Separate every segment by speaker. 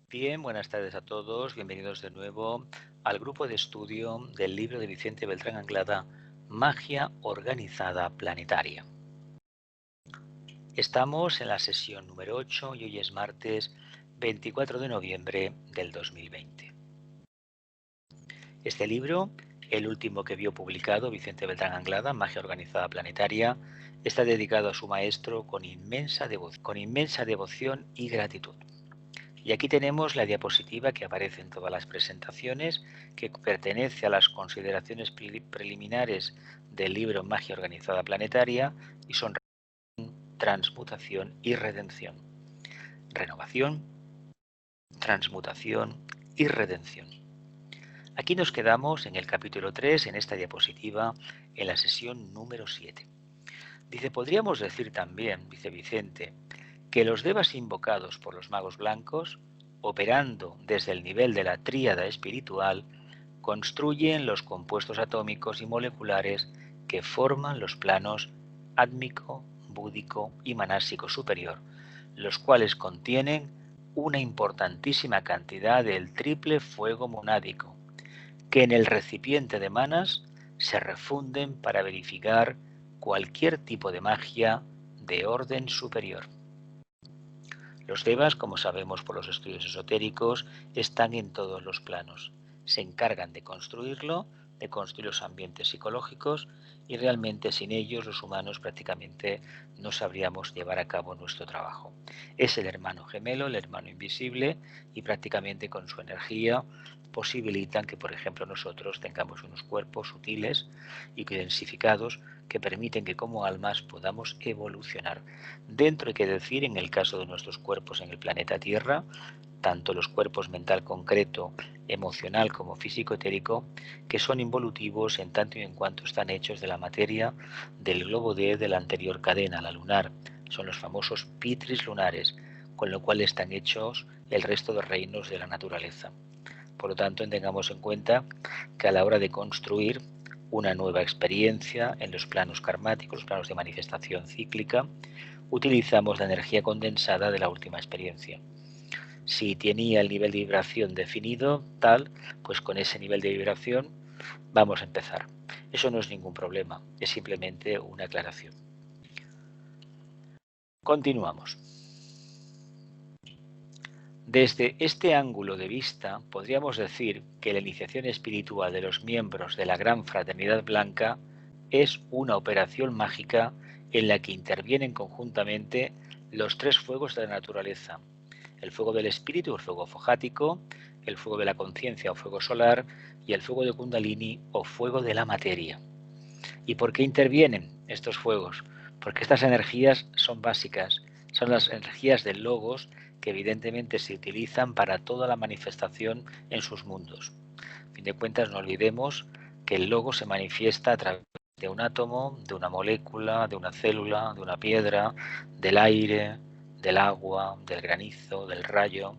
Speaker 1: Bien, buenas tardes a todos. Bienvenidos de nuevo al grupo de estudio del libro de Vicente Beltrán Anglada, Magia Organizada Planetaria. Estamos en la sesión número 8 y hoy es martes 24 de noviembre del 2020. Este libro, el último que vio publicado Vicente Beltrán Anglada, Magia Organizada Planetaria, está dedicado a su maestro con inmensa devoción y gratitud. Y aquí tenemos la diapositiva que aparece en todas las presentaciones, que pertenece a las consideraciones preliminares del libro Magia Organizada Planetaria y son transmutación y redención. Renovación, transmutación y redención. Aquí nos quedamos en el capítulo 3, en esta diapositiva, en la sesión número 7. Dice, podríamos decir también, dice Vicente, que los devas invocados por los magos blancos, operando desde el nivel de la tríada espiritual, construyen los compuestos atómicos y moleculares que forman los planos átmico, búdico y manásico superior, los cuales contienen una importantísima cantidad del triple fuego monádico, que en el recipiente de manas se refunden para verificar cualquier tipo de magia de orden superior. Los devas, como sabemos por los estudios esotéricos, están en todos los planos. Se encargan de construir los ambientes psicológicos y realmente sin ellos los humanos prácticamente no sabríamos llevar a cabo nuestro trabajo. Es el hermano gemelo, el hermano invisible y prácticamente con su energía posibilitan que, por ejemplo, nosotros tengamos unos cuerpos sutiles y densificados que permiten que como almas podamos evolucionar. Dentro hay que decir, en el caso de nuestros cuerpos en el planeta Tierra, tanto los cuerpos mental concreto, emocional como físico-etérico, que son involutivos en tanto y en cuanto están hechos de la materia del globo de la anterior cadena, la lunar. Son los famosos pitris lunares, con lo cual están hechos el resto de reinos de la naturaleza. Por lo tanto, tengamos en cuenta que a la hora de construir una nueva experiencia en los planos karmáticos, los planos de manifestación cíclica, utilizamos la energía condensada de la última experiencia. Si tenía el nivel de vibración definido, tal, pues con ese nivel de vibración vamos a empezar. Eso no es ningún problema, es simplemente una aclaración. Continuamos. Desde este ángulo de vista, podríamos decir que la iniciación espiritual de los miembros de la Gran Fraternidad Blanca es una operación mágica en la que intervienen conjuntamente los tres fuegos de la naturaleza: el fuego del espíritu, el fuego fojático, el fuego de la conciencia o fuego solar y el fuego de Kundalini o fuego de la materia. ¿Y por qué intervienen estos fuegos? Porque estas energías son básicas, son las energías del logos que evidentemente se utilizan para toda la manifestación en sus mundos. A fin de cuentas, no olvidemos que el logos se manifiesta a través de un átomo, de una molécula, de una célula, de una piedra, del aire, del agua, del granizo, del rayo,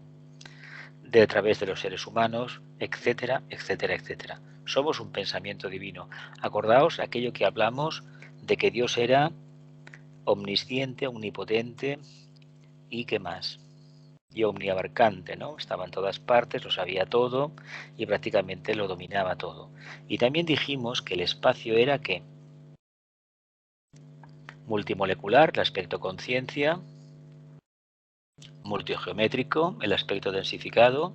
Speaker 1: a través de los seres humanos, etcétera, etcétera, etcétera. Somos un pensamiento divino. Acordaos aquello que hablamos de que Dios era omnisciente, omnipotente y ¿qué más? Y omniabarcante, ¿no? Estaba en todas partes, lo sabía todo y prácticamente lo dominaba todo. Y también dijimos que el espacio era ¿qué? Multimolecular, el aspecto conciencia, multigeométrico, el aspecto densificado.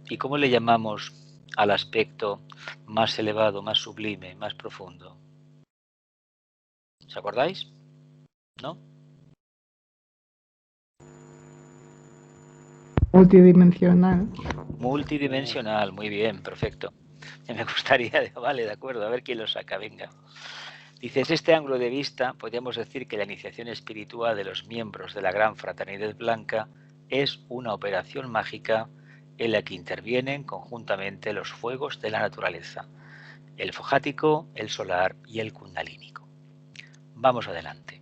Speaker 1: ¿Y cómo le llamamos al aspecto más elevado, más sublime, más profundo? ¿Os acordáis? ¿No?
Speaker 2: Multidimensional.
Speaker 1: Multidimensional, muy bien, perfecto. Me gustaría, vale, de acuerdo, a ver quién lo saca, venga. Dices, este ángulo de vista, podríamos decir que la iniciación espiritual de los miembros de la Gran Fraternidad Blanca es una operación mágica en la que intervienen conjuntamente los fuegos de la naturaleza, el fojático, el solar y el kundalínico. Vamos adelante.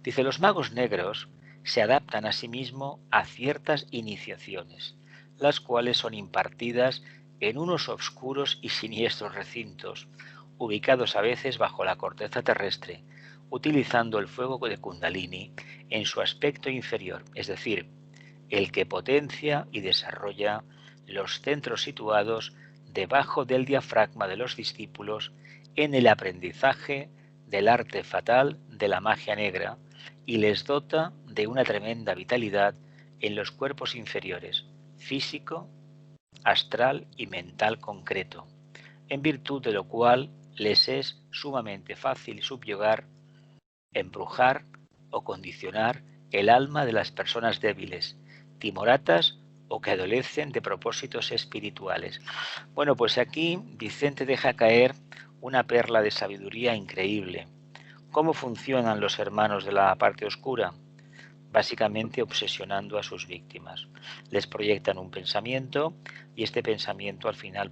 Speaker 1: Dice, los magos negros se adaptan a sí mismos a ciertas iniciaciones, las cuales son impartidas en unos oscuros y siniestros recintos, ubicados a veces bajo la corteza terrestre, utilizando el fuego de Kundalini en su aspecto inferior, es decir, el que potencia y desarrolla los centros situados debajo del diafragma de los discípulos en el aprendizaje del arte fatal de la magia negra y les dota de una tremenda vitalidad en los cuerpos inferiores, físico, astral y mental concreto, en virtud de lo cual les es sumamente fácil subyugar, embrujar o condicionar el alma de las personas débiles, timoratas o que adolecen de propósitos espirituales. Bueno, pues aquí Vicente deja caer una perla de sabiduría increíble. ¿Cómo funcionan los hermanos de la parte oscura? Básicamente obsesionando a sus víctimas. Les proyectan un pensamiento y este pensamiento al final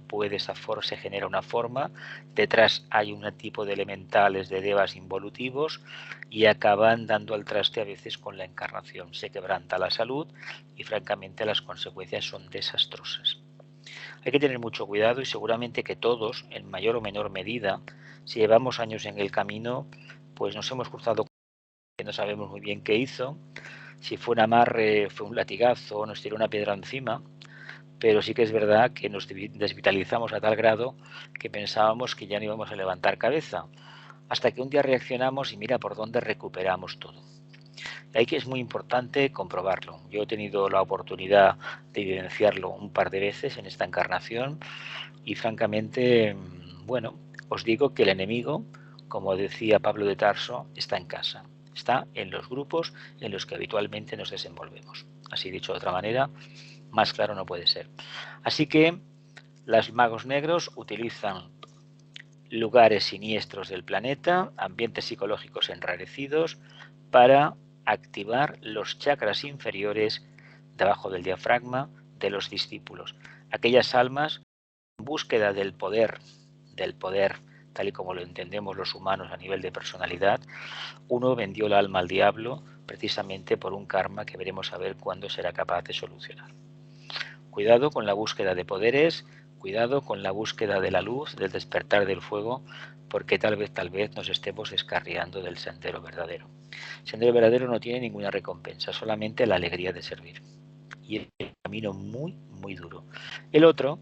Speaker 1: se genera una forma, detrás hay un tipo de elementales de devas involutivos y acaban dando al traste a veces con la encarnación. Se quebranta la salud y francamente las consecuencias son desastrosas. Hay que tener mucho cuidado y seguramente que todos, en mayor o menor medida, si llevamos años en el camino, pues nos hemos cruzado que no sabemos muy bien qué hizo. Si fue un amarre, fue un latigazo, nos tiró una piedra encima, pero sí que es verdad que nos desvitalizamos a tal grado que pensábamos que ya no íbamos a levantar cabeza, hasta que un día reaccionamos y mira por dónde recuperamos todo. Y ahí que es muy importante comprobarlo. Yo he tenido la oportunidad de evidenciarlo un par de veces en esta encarnación y francamente, bueno, os digo que el enemigo, como decía Pablo de Tarso, está en casa. Está en los grupos en los que habitualmente nos desenvolvemos. Así dicho de otra manera, más claro no puede ser. Así que los magos negros utilizan lugares siniestros del planeta, ambientes psicológicos enrarecidos, para activar los chakras inferiores debajo del diafragma de los discípulos. Aquellas almas en búsqueda del poder tal y como lo entendemos los humanos a nivel de personalidad. Uno vendió el alma al diablo precisamente por un karma que veremos a ver cuándo será capaz de solucionar. Cuidado con la búsqueda de poderes, cuidado con la búsqueda de la luz, del despertar del fuego, porque tal vez nos estemos descarriando del sendero verdadero. El sendero verdadero no tiene ninguna recompensa, solamente la alegría de servir. Y es un camino muy, muy duro. El otro,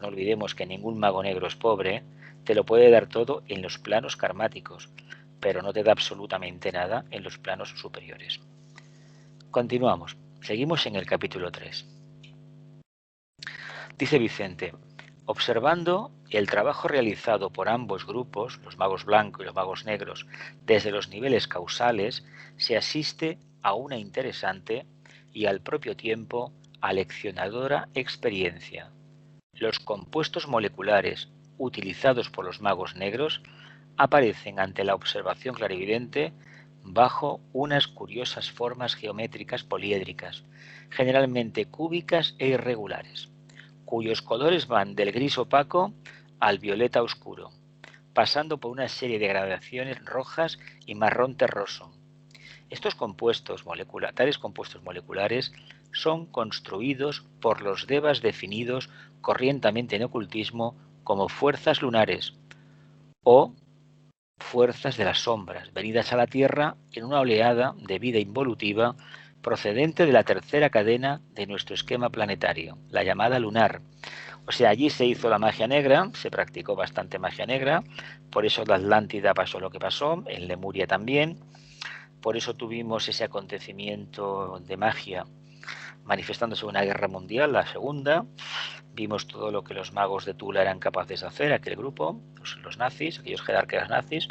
Speaker 1: no olvidemos que ningún mago negro es pobre, te lo puede dar todo en los planos karmáticos, pero no te da absolutamente nada en los planos superiores. Continuamos. Seguimos en el capítulo 3. Dice Vicente, observando el trabajo realizado por ambos grupos, los magos blancos y los magos negros, desde los niveles causales, se asiste a una interesante y al propio tiempo aleccionadora experiencia. Los compuestos moleculares utilizados por los magos negros aparecen ante la observación clarividente bajo unas curiosas formas geométricas poliédricas, generalmente cúbicas e irregulares, cuyos colores van del gris opaco al violeta oscuro, pasando por una serie de gradaciones rojas y marrón terroso. Estos tales compuestos moleculares son construidos por los devas definidos corrientemente en ocultismo como fuerzas lunares o fuerzas de las sombras, venidas a la Tierra en una oleada de vida involutiva procedente de la tercera cadena de nuestro esquema planetario, la llamada lunar. O sea, allí se hizo la magia negra, se practicó bastante magia negra, por eso en la Atlántida pasó lo que pasó, en Lemuria también, por eso tuvimos ese acontecimiento de magia manifestándose en una guerra mundial, la segunda. Vimos todo lo que los magos de Tula eran capaces de hacer, aquel grupo, los nazis, aquellos jerarcas nazis.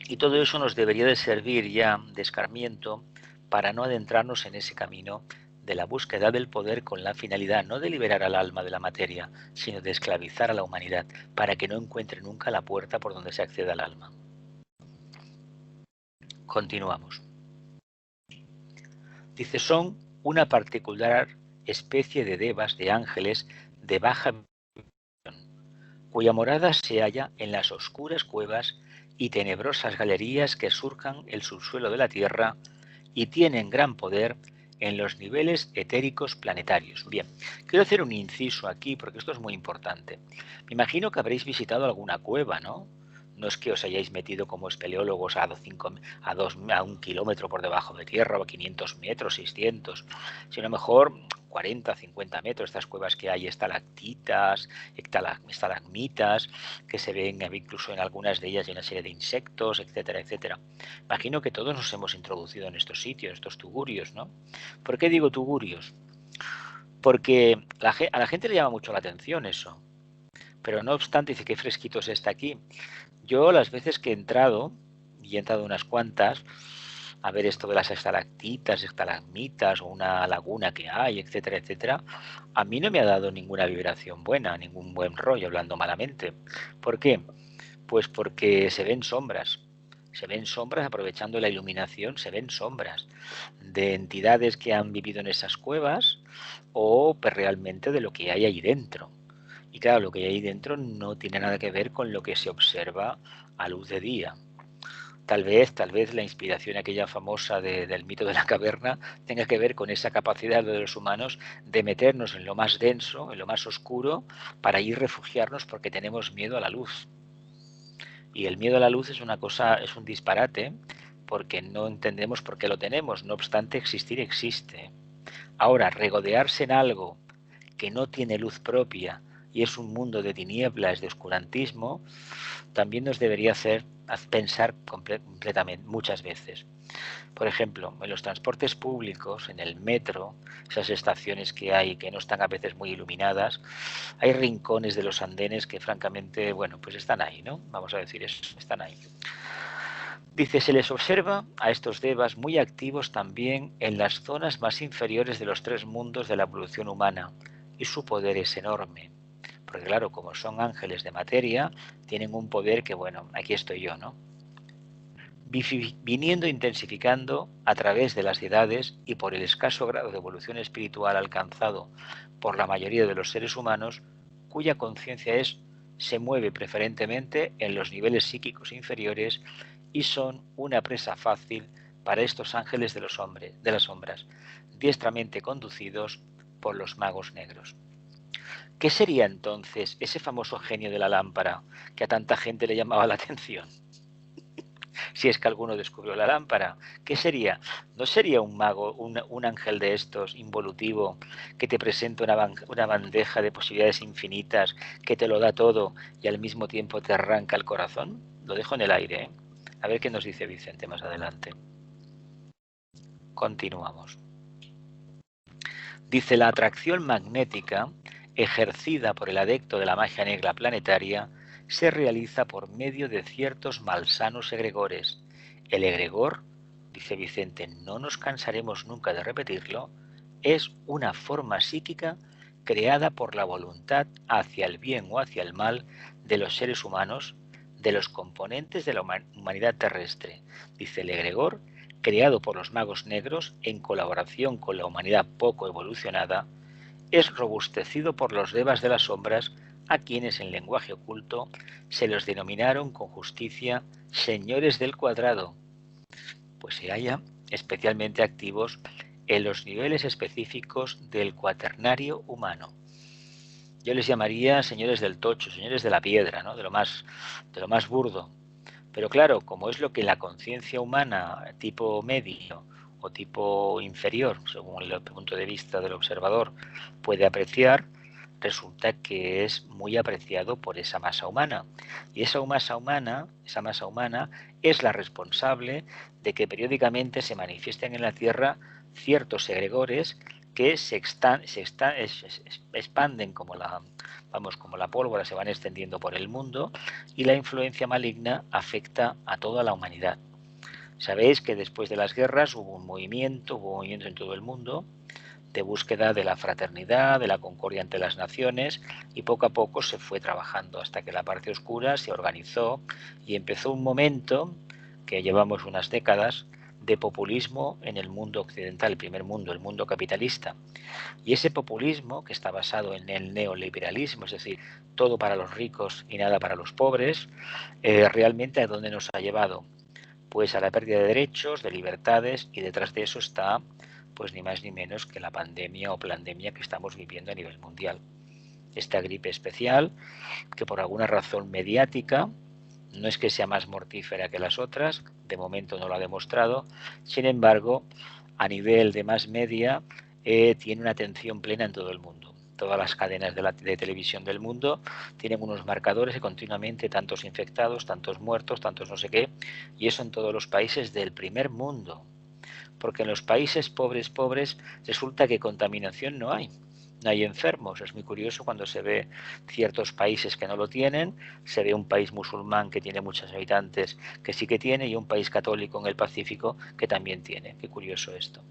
Speaker 1: Y todo eso nos debería de servir ya de escarmiento para no adentrarnos en ese camino de la búsqueda del poder con la finalidad no de liberar al alma de la materia, sino de esclavizar a la humanidad, para que no encuentre nunca la puerta por donde se acceda al alma. Continuamos. Dice, son una particular especie de devas, de ángeles, de baja vibración, cuya morada se halla en las oscuras cuevas y tenebrosas galerías que surcan el subsuelo de la Tierra y tienen gran poder en los niveles etéricos planetarios. Bien, quiero hacer un inciso aquí porque esto es muy importante. Me imagino que habréis visitado alguna cueva, ¿no? no es que os hayáis metido como espeleólogos a 1 kilómetro por debajo de tierra o a 500 metros, 600, sino mejor 40, 50 metros, estas cuevas que hay estalactitas, estalagmitas, que se ven incluso en algunas de ellas hay una serie de insectos, etcétera, etcétera. Imagino que todos nos hemos introducido en estos sitios, estos tugurios, ¿no? ¿Por qué digo tugurios? Porque a la gente le llama mucho la atención eso, pero no obstante dice qué fresquito se está aquí. Yo las veces que he entrado, y he entrado unas cuantas, a ver esto de las estalactitas, estalagmitas o una laguna que hay, etcétera, etcétera, a mí no me ha dado ninguna vibración buena, ningún buen rollo, hablando malamente. ¿Por qué? Pues porque se ven sombras aprovechando la iluminación, se ven sombras de entidades que han vivido en esas cuevas o realmente de lo que hay ahí dentro. Y claro, lo que hay ahí dentro no tiene nada que ver con lo que se observa a luz de día. Tal vez la inspiración aquella famosa del mito de la caverna tenga que ver con esa capacidad de los humanos de meternos en lo más denso, en lo más oscuro, para ir refugiarnos porque tenemos miedo a la luz. Y el miedo a la luz es una cosa, es un disparate, porque no entendemos por qué lo tenemos. No obstante, existir existe. Ahora, regodearse en algo que no tiene luz propia y es un mundo de tinieblas, de oscurantismo, también nos debería hacer pensar completamente muchas veces. Por ejemplo, en los transportes públicos, en el metro, esas estaciones que hay que no están a veces muy iluminadas, hay rincones de los andenes que francamente, bueno, pues están ahí, ¿no? Vamos a decir eso, están ahí. Dice, se les observa a estos devas muy activos también en las zonas más inferiores de los 3 mundos de la evolución humana, y su poder es enorme. Porque claro, como son ángeles de materia, tienen un poder que, bueno, aquí estoy yo, ¿no? Viniendo intensificando a través de las edades y por el escaso grado de evolución espiritual alcanzado por la mayoría de los seres humanos, cuya conciencia se mueve preferentemente en los niveles psíquicos inferiores y son una presa fácil para estos ángeles de las sombras, diestramente conducidos por los magos negros. ¿Qué sería entonces ese famoso genio de la lámpara que a tanta gente le llamaba la atención? Si es que alguno descubrió la lámpara, ¿qué sería? ¿No sería un mago, un ángel de estos, involutivo, que te presenta una bandeja de posibilidades infinitas, que te lo da todo y al mismo tiempo te arranca el corazón? Lo dejo en el aire, ¿eh? A ver qué nos dice Vicente más adelante. Continuamos. Dice, la atracción magnética, ejercida por el adepto de la magia negra planetaria, se realiza por medio de ciertos malsanos egregores. El egregor, dice Vicente, no nos cansaremos nunca de repetirlo, es una forma psíquica creada por la voluntad hacia el bien o hacia el mal de los seres humanos, de los componentes de la humanidad terrestre. Dice, el egregor, creado por los magos negros en colaboración con la humanidad poco evolucionada, es robustecido por los devas de las sombras, a quienes en lenguaje oculto se los denominaron con justicia señores del cuadrado, pues se hallan especialmente activos en los niveles específicos del cuaternario humano. Yo les llamaría señores del tocho, señores de la piedra, ¿no? de lo más burdo. Pero claro, como es lo que la conciencia humana tipo medio o tipo inferior, según el punto de vista del observador, puede apreciar, resulta que es muy apreciado por esa masa humana. Y esa masa humana es la responsable de que periódicamente se manifiesten en la Tierra ciertos egregores que se expanden como la pólvora, se van extendiendo por el mundo, y la influencia maligna afecta a toda la humanidad. Sabéis que después de las guerras hubo un movimiento en todo el mundo de búsqueda de la fraternidad, de la concordia entre las naciones, y poco a poco se fue trabajando hasta que la parte oscura se organizó y empezó un momento que llevamos unas décadas de populismo en el mundo occidental, el primer mundo, el mundo capitalista. Y ese populismo, que está basado en el neoliberalismo, es decir, todo para los ricos y nada para los pobres, realmente ¿a dónde nos ha llevado? Pues a la pérdida de derechos, de libertades, y detrás de eso está, pues ni más ni menos que la pandemia o plandemia que estamos viviendo a nivel mundial. Esta gripe especial, que por alguna razón mediática No es que sea más mortífera que las otras, de momento no lo ha demostrado, sin embargo, a nivel de más media, tiene una atención plena en todo el mundo. Todas las cadenas de televisión del mundo tienen unos marcadores que continuamente tantos infectados, tantos muertos, tantos no sé qué, y eso en todos los países del primer mundo. Porque en los países pobres resulta que contaminación no hay. No hay enfermos. Es muy curioso cuando se ve ciertos países que no lo tienen, se ve un país musulmán que tiene muchos habitantes que sí que tiene y un país católico en el Pacífico que también tiene. Qué curioso esto.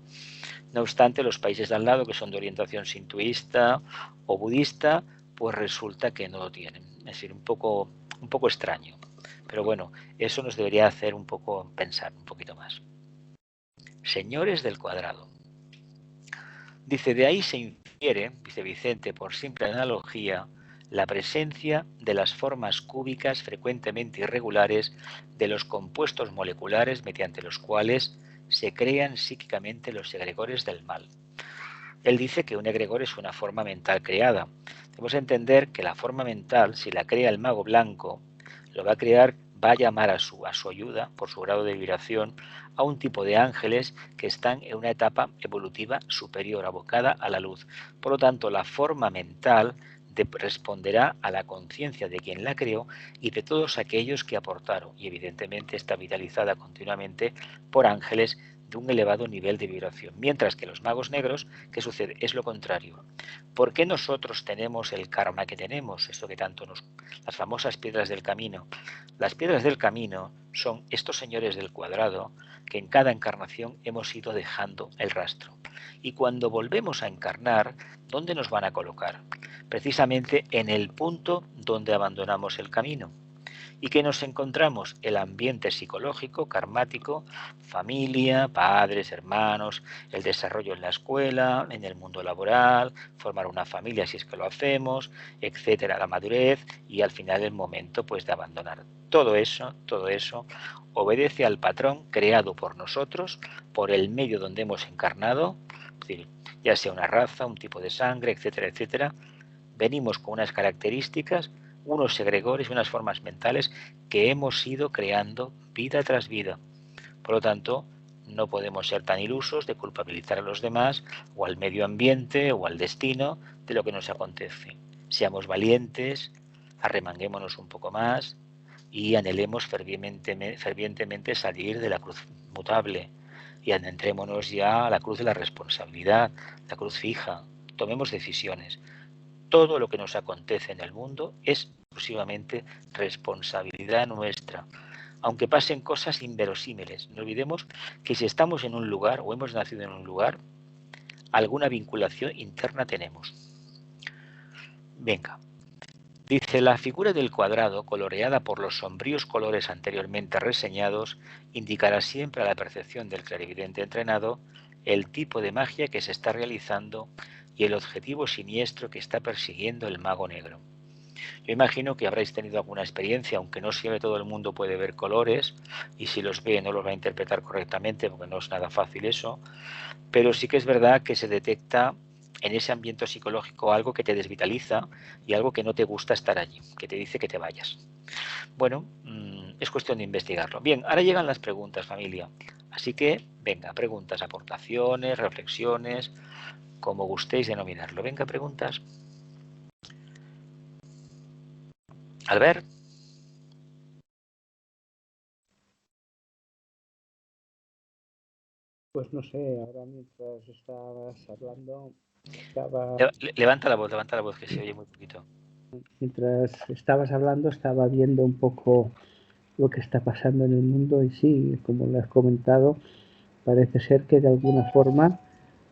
Speaker 1: No obstante, los países de al lado, que son de orientación sintoísta o budista, pues resulta que no lo tienen. Es decir, un poco extraño. Pero bueno, eso nos debería hacer un poco pensar un poquito más. Señores del cuadrado. Dice, de ahí se infiere, dice Vicente, por simple analogía, la presencia de las formas cúbicas frecuentemente irregulares de los compuestos moleculares mediante los cuales se crean psíquicamente los egregores del mal. Él dice que un egregor es una forma mental creada. Debemos entender que la forma mental, si la crea el mago blanco, lo va a crear, va a llamar a su ayuda, por su grado de vibración, a un tipo de ángeles que están en una etapa evolutiva superior, abocada a la luz. Por lo tanto, la forma mental responderá a la conciencia de quien la creó y de todos aquellos que aportaron, y evidentemente está vitalizada continuamente por ángeles de un elevado nivel de vibración. Mientras que los magos negros, ¿qué sucede? Es lo contrario. ¿Por qué nosotros tenemos el karma que tenemos? Esto que tanto las famosas piedras del camino. Las piedras del camino son estos señores del cuadrado que en cada encarnación hemos ido dejando el rastro. Y cuando volvemos a encarnar, ¿dónde nos van a colocar? Precisamente en el punto donde abandonamos el camino. ¿Y qué nos encontramos? El ambiente psicológico, karmático, familia, padres, hermanos, el desarrollo en la escuela, en el mundo laboral, formar una familia si es que lo hacemos, etcétera, la madurez y al final el momento pues de abandonar. Todo eso obedece al patrón creado por nosotros, por el medio donde hemos encarnado, es decir, ya sea una raza, un tipo de sangre, etcétera, etcétera. Venimos con unas características, unos egregores, unas formas mentales que hemos ido creando vida tras vida. Por lo tanto, no podemos ser tan ilusos de culpabilizar a los demás o al medio ambiente o al destino de lo que nos acontece. Seamos valientes, arremanguémonos un poco más y anhelemos fervientemente salir de la cruz mutable y adentrémonos ya a la cruz de la responsabilidad, la cruz fija. Tomemos decisiones. Todo lo que nos acontece en el mundo es exclusivamente responsabilidad nuestra, aunque pasen cosas inverosímiles. No olvidemos que si estamos en un lugar o hemos nacido en un lugar, alguna vinculación interna tenemos. Venga, dice, la figura del cuadrado, coloreada por los sombríos colores anteriormente reseñados, indicará siempre a la percepción del clarividente entrenado el tipo de magia que se está realizando y el objetivo siniestro que está persiguiendo el mago negro. Yo imagino que habréis tenido alguna experiencia, aunque no siempre todo el mundo puede ver colores, y si los ve no los va a interpretar correctamente, porque no es nada fácil eso, pero sí que es verdad que se detecta en ese ambiente psicológico algo que te desvitaliza y algo que no te gusta estar allí, que te dice que te vayas. Bueno, es cuestión de investigarlo. Bien, ahora llegan las preguntas, familia. Así que, venga, preguntas, aportaciones, reflexiones, como gustéis denominarlo. Venga, preguntas. Albert.
Speaker 3: Pues no sé, ahora mientras estabas hablando,
Speaker 1: Levanta la voz, que se oye muy poquito.
Speaker 3: Mientras estabas hablando, estaba viendo un poco lo que está pasando en el mundo y sí, como lo has comentado, parece ser que de alguna forma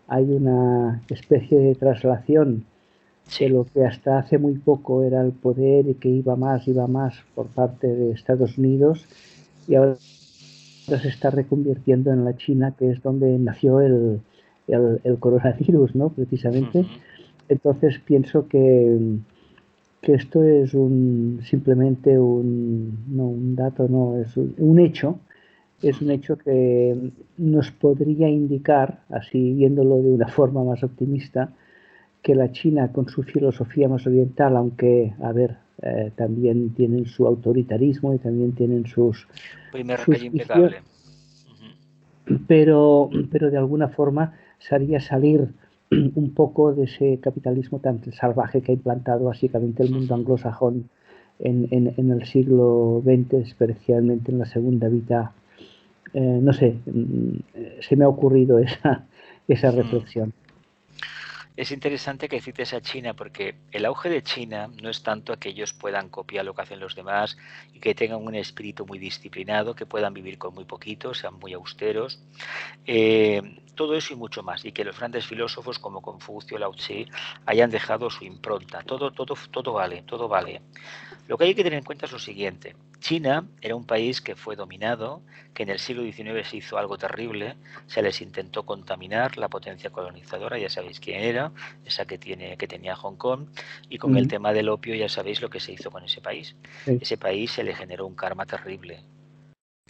Speaker 3: hay una especie de traslación de lo que hasta hace muy poco era el poder y que iba más por parte de Estados Unidos y ahora se está reconvirtiendo en la China, que es donde nació el coronavirus, ¿no? Precisamente. Entonces pienso que esto es simplemente un dato, no, es un hecho. Es un hecho que nos podría indicar, así viéndolo de una forma más optimista, que la China, con su filosofía más oriental, aunque, a ver, también tienen su autoritarismo y también tienen sus
Speaker 1: rayo
Speaker 3: vicios,
Speaker 1: impecable.
Speaker 3: pero de alguna forma sería salir un poco de ese capitalismo tan salvaje que ha implantado básicamente el mundo anglosajón en el siglo XX, especialmente en la segunda mitad. No sé, se me ha ocurrido esa reflexión.
Speaker 1: Es interesante que cites a China porque el auge de China no es tanto que ellos puedan copiar lo que hacen los demás y que tengan un espíritu muy disciplinado, que puedan vivir con muy poquito, sean muy austeros. Todo eso y mucho más, y que los grandes filósofos como Confucio, Lao Tse hayan dejado su impronta. Todo vale, todo vale. Lo que hay que tener en cuenta es lo siguiente. China era un país que fue dominado, que en el siglo XIX se hizo algo terrible, se les intentó contaminar la potencia colonizadora, ya sabéis quién era, esa que tenía Hong Kong, y con el tema del opio ya sabéis lo que se hizo con ese país.
Speaker 3: Sí.
Speaker 1: Ese país se le generó un karma terrible.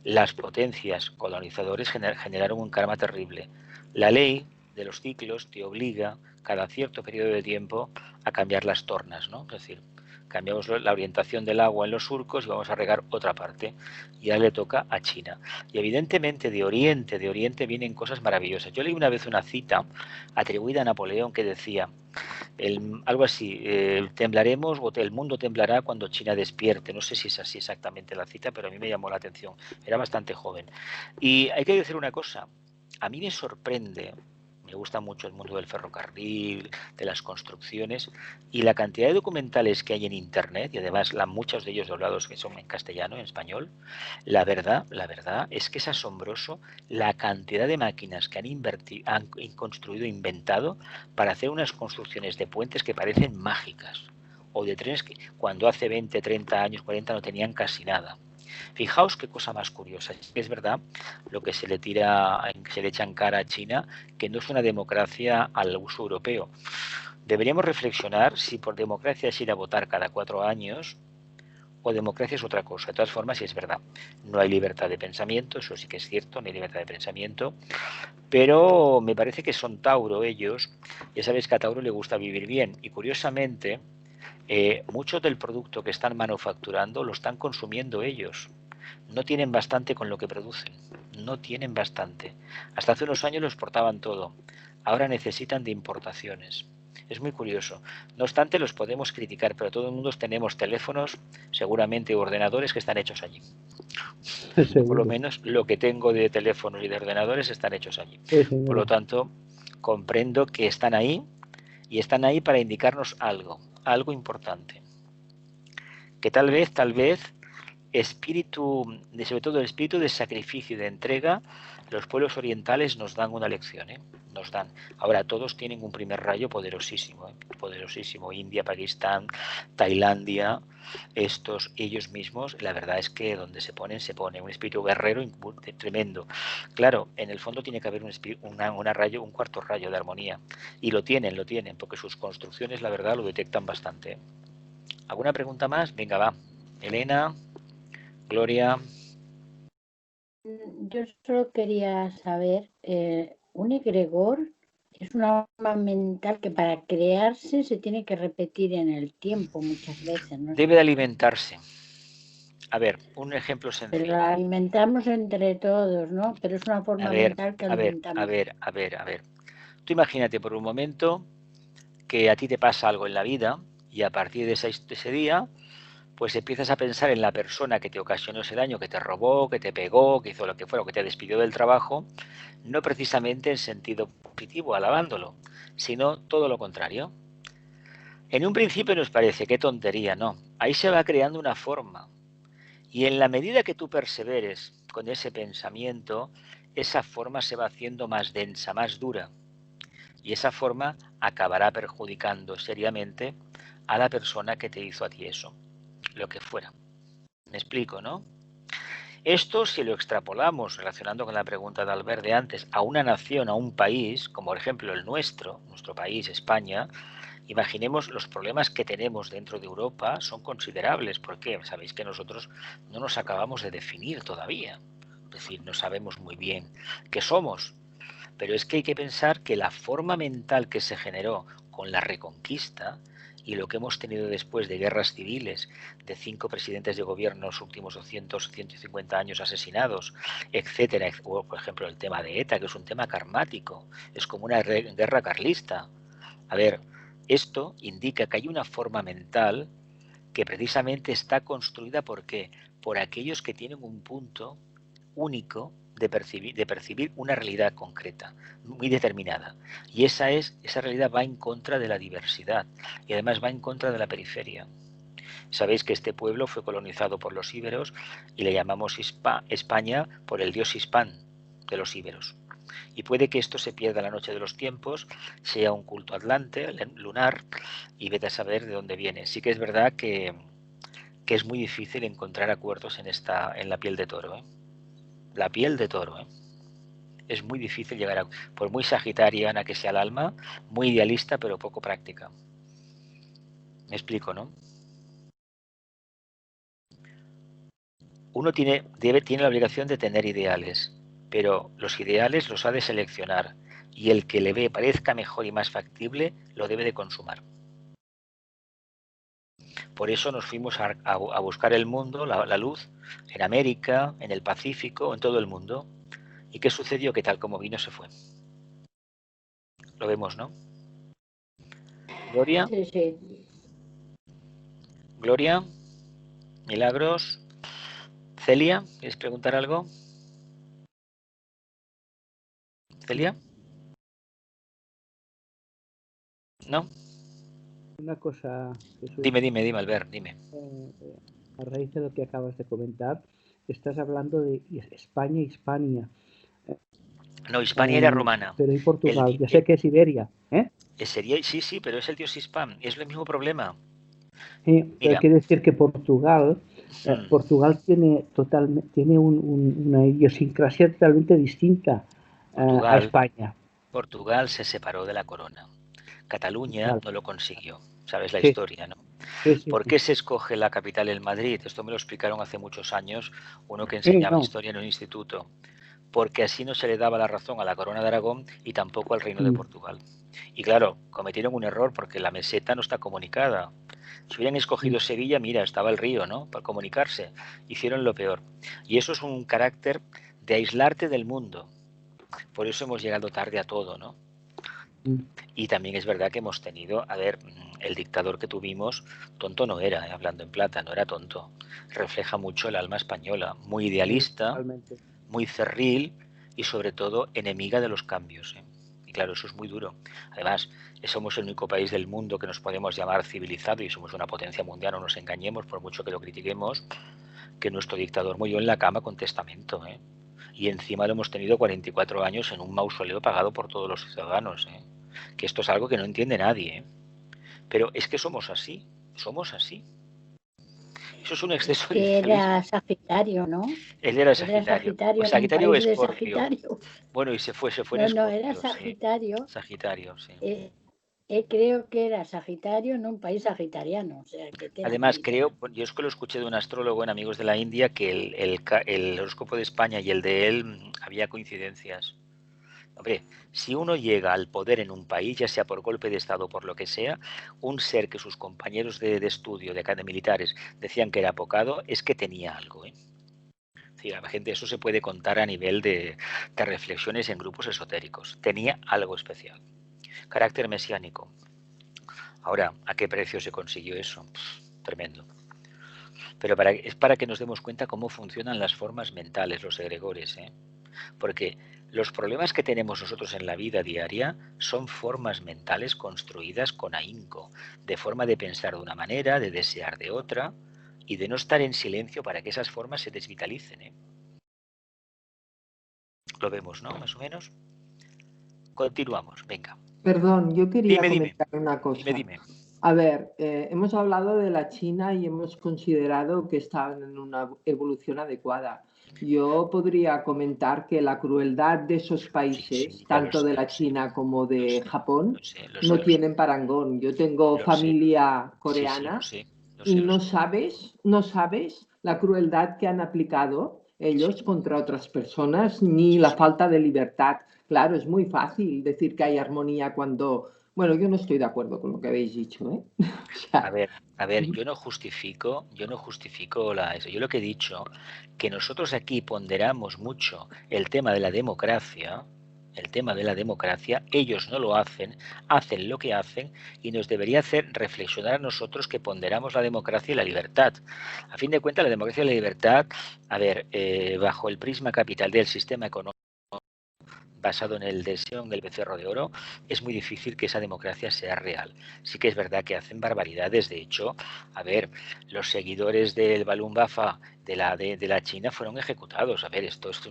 Speaker 1: Las potencias colonizadores generaron un karma terrible. La ley de los ciclos te obliga cada cierto periodo de tiempo a cambiar las tornas, ¿no? Es decir, cambiamos la orientación del agua en los surcos y vamos a regar otra parte. Y ahora le toca a China. Y evidentemente de Oriente vienen cosas maravillosas. Yo leí una vez una cita atribuida a Napoleón que decía, algo así, temblaremos o el mundo temblará cuando China despierte. No sé si es así exactamente la cita, pero a mí me llamó la atención. Era bastante joven. Y hay que decir una cosa, a mí me sorprende, me gusta mucho el mundo del ferrocarril, de las construcciones, y la cantidad de documentales que hay en Internet, y además muchos de ellos doblados que son en castellano, en español, la verdad es que es asombroso la cantidad de máquinas que han construido, inventado, para hacer unas construcciones de puentes que parecen mágicas, o de trenes que cuando hace 20, 30 años, 40 no tenían casi nada. Fijaos qué cosa más curiosa. Es verdad lo que se le echa en cara a China, que no es una democracia al uso europeo. Deberíamos reflexionar si por democracia es ir a votar cada 4 años o democracia es otra cosa. De todas formas, sí es verdad, no hay libertad de pensamiento, eso sí que es cierto, no hay libertad de pensamiento, pero me parece que son Tauro ellos. Ya sabéis que a Tauro le gusta vivir bien y curiosamente mucho del producto que están manufacturando lo están consumiendo ellos. No tienen bastante con lo que producen, no tienen bastante. Hasta hace unos años lo exportaban todo, ahora necesitan de importaciones. Es muy curioso. No obstante, los podemos criticar, pero todo el mundo tenemos teléfonos, seguramente ordenadores que están hechos allí. Por lo menos lo que tengo de teléfonos y de ordenadores están hechos allí. Por lo tanto, comprendo que están ahí y están ahí para indicarnos algo importante. Que tal vez, sobre todo el espíritu de sacrificio y de entrega, los pueblos orientales nos dan una lección, nos dan. Ahora todos tienen un primer rayo poderosísimo, poderosísimo. India, Pakistán, Tailandia, ellos mismos, la verdad es que donde se pone un espíritu guerrero tremendo. Claro, en el fondo tiene que haber un cuarto rayo de armonía, y lo tienen, porque sus construcciones, la verdad, lo detectan bastante. ¿Alguna pregunta más? Venga, va. Elena, Gloria.
Speaker 4: Yo solo quería saber, un egregor es una forma mental que para crearse se tiene que repetir en el tiempo muchas veces, ¿no?
Speaker 1: Debe de alimentarse. A ver, un ejemplo sencillo.
Speaker 4: Pero la alimentamos entre todos, ¿no? Pero es una forma mental que alimentamos.
Speaker 1: A ver. Tú imagínate por un momento que a ti te pasa algo en la vida y a partir de ese día pues empiezas a pensar en la persona que te ocasionó ese daño, que te robó, que te pegó, que hizo lo que fuera, o que te despidió del trabajo, no precisamente en sentido positivo, alabándolo, sino todo lo contrario. En un principio nos parece qué tontería, no. Ahí se va creando una forma. Y en la medida que tú perseveres con ese pensamiento, esa forma se va haciendo más densa, más dura. Y esa forma acabará perjudicando seriamente a la persona que te hizo a ti eso, lo que fuera. Me explico, ¿no? Esto, si lo extrapolamos, relacionando con la pregunta de Albert de antes, a una nación, a un país, como por ejemplo el nuestro país, España, imaginemos los problemas que tenemos dentro de Europa son considerables, porque sabéis que nosotros no nos acabamos de definir todavía. Es decir, no sabemos muy bien qué somos. Pero es que hay que pensar que la forma mental que se generó con la Reconquista y lo que hemos tenido después de guerras civiles, de 5 presidentes de gobierno en los últimos 200, 150 años asesinados, etcétera, o por ejemplo el tema de ETA, que es un tema karmático, es como una guerra carlista. A ver, esto indica que hay una forma mental que precisamente está construida ¿por qué? Por aquellos que tienen un punto único de percibir una realidad concreta, muy determinada. Y esa realidad va en contra de la diversidad y además va en contra de la periferia. Sabéis que este pueblo fue colonizado por los íberos y le llamamos España por el dios Hispán de los íberos. Y puede que esto se pierda la noche de los tiempos, sea un culto atlante, lunar, y vete a saber de dónde viene. Sí que es verdad que es muy difícil encontrar acuerdos en la piel de toro, ¿eh? La piel de toro, ¿eh? Es muy difícil llegar a... Por muy sagitariana que sea el alma, muy idealista pero poco práctica. Me explico, ¿no? Uno tiene la obligación de tener ideales, pero los ideales los ha de seleccionar y el que le ve parezca mejor y más factible lo debe de consumar. Por eso nos fuimos a buscar el mundo, la luz, en América, en el Pacífico, en todo el mundo. ¿Y qué sucedió? Que tal como vino se fue. Lo vemos, ¿no? Gloria.
Speaker 4: Sí, sí.
Speaker 1: Gloria. Milagros. Celia, ¿quieres preguntar algo? Celia. ¿No?
Speaker 3: Una cosa, Jesús.
Speaker 1: Dime, Albert, dime.
Speaker 3: A raíz de lo que acabas de comentar, estás hablando de España y Hispania.
Speaker 1: No, Hispania era romana.
Speaker 3: Pero y Portugal, ya sé que es Iberia, ¿eh?
Speaker 1: Sí, pero es el dios Hispán, es el mismo problema.
Speaker 3: Pero quiere decir que Portugal tiene una idiosincrasia totalmente distinta a España.
Speaker 1: Portugal se separó de la corona. Cataluña no lo consiguió. Sabes la
Speaker 3: Sí.
Speaker 1: historia, ¿no?
Speaker 3: Sí,
Speaker 1: ¿Por qué se escoge la capital en Madrid? Esto me lo explicaron hace muchos años uno que enseñaba historia en un instituto. Porque así no se le daba la razón a la corona de Aragón y tampoco al reino de Portugal. Y claro, cometieron un error porque la meseta no está comunicada. Si hubieran escogido Sevilla, mira, estaba el río, ¿no? Para comunicarse. Hicieron lo peor. Y eso es un carácter de aislarte del mundo. Por eso hemos llegado tarde a todo, ¿no? Y también es verdad que hemos tenido, a ver, el dictador que tuvimos, tonto no era, hablando en plata, no era tonto. Refleja mucho el alma española, muy idealista, muy cerril y sobre todo enemiga de los cambios, ¿eh? Y claro, eso es muy duro. Además, somos el único país del mundo que nos podemos llamar civilizado y somos una potencia mundial, no nos engañemos, por mucho que lo critiquemos, que nuestro dictador murió en la cama con testamento, ¿eh? Y encima lo hemos tenido 44 años en un mausoleo pagado por todos los ciudadanos, ¿eh? Que esto es algo que no entiende nadie, ¿eh? Pero es que somos así. Eso es un exceso de idealismo.
Speaker 4: Era Sagitario, ¿no?
Speaker 1: Él era Sagitario.
Speaker 4: Pues
Speaker 1: Sagitario o Escorpio.
Speaker 4: Sagitario.
Speaker 1: Bueno, y se fue en Escorpio.
Speaker 4: No, era Sagitario.
Speaker 1: Sí. Sagitario, sí.
Speaker 4: Creo que era Sagitario en un país sagitariano. O sea, que
Speaker 1: además, creo, yo es que lo escuché de un astrólogo en Amigos de la India, que el horóscopo de España y el de él había coincidencias. Hombre, si uno llega al poder en un país, ya sea por golpe de Estado o por lo que sea, un ser que sus compañeros de estudio, de militares, decían que era apocado, es que tenía algo, ¿eh? Sí, la gente, eso se puede contar a nivel de reflexiones en grupos esotéricos. Tenía algo especial. Carácter mesiánico. Ahora, ¿a qué precio se consiguió eso? Tremendo. Pero es para que nos demos cuenta cómo funcionan las formas mentales, los egregores, ¿eh? Porque los problemas que tenemos nosotros en la vida diaria son formas mentales construidas con ahínco, de forma de pensar de una manera, de desear de otra y de no estar en silencio para que esas formas se desvitalicen, ¿eh? Lo vemos, ¿no? Más o menos. Continuamos, venga.
Speaker 2: Perdón, yo quería comentar una cosa.
Speaker 1: Dime.
Speaker 2: A ver, hemos hablado de la China y hemos considerado que están en una evolución adecuada. Yo podría comentar que la crueldad de esos países, tanto de la China como de Japón, no tienen parangón. Yo tengo familia coreana y no sabes la crueldad que han aplicado ellos contra otras personas ni la falta de libertad. Claro, es muy fácil decir que hay armonía cuando Bueno, yo no estoy de acuerdo con lo que habéis dicho, ¿eh? O sea,
Speaker 1: A ver, yo no justifico eso. Yo lo que he dicho, que nosotros aquí ponderamos mucho el tema de la democracia, ellos no lo hacen, hacen lo que hacen y nos debería hacer reflexionar a nosotros que ponderamos la democracia y la libertad. A fin de cuentas, la democracia y la libertad, a ver, bajo el prisma capital del sistema económico basado en el deseo del becerro de oro, es muy difícil que esa democracia sea real. Sí que es verdad que hacen barbaridades. De hecho, a ver, los seguidores del Balún Bafa de la China fueron ejecutados. A ver, esto es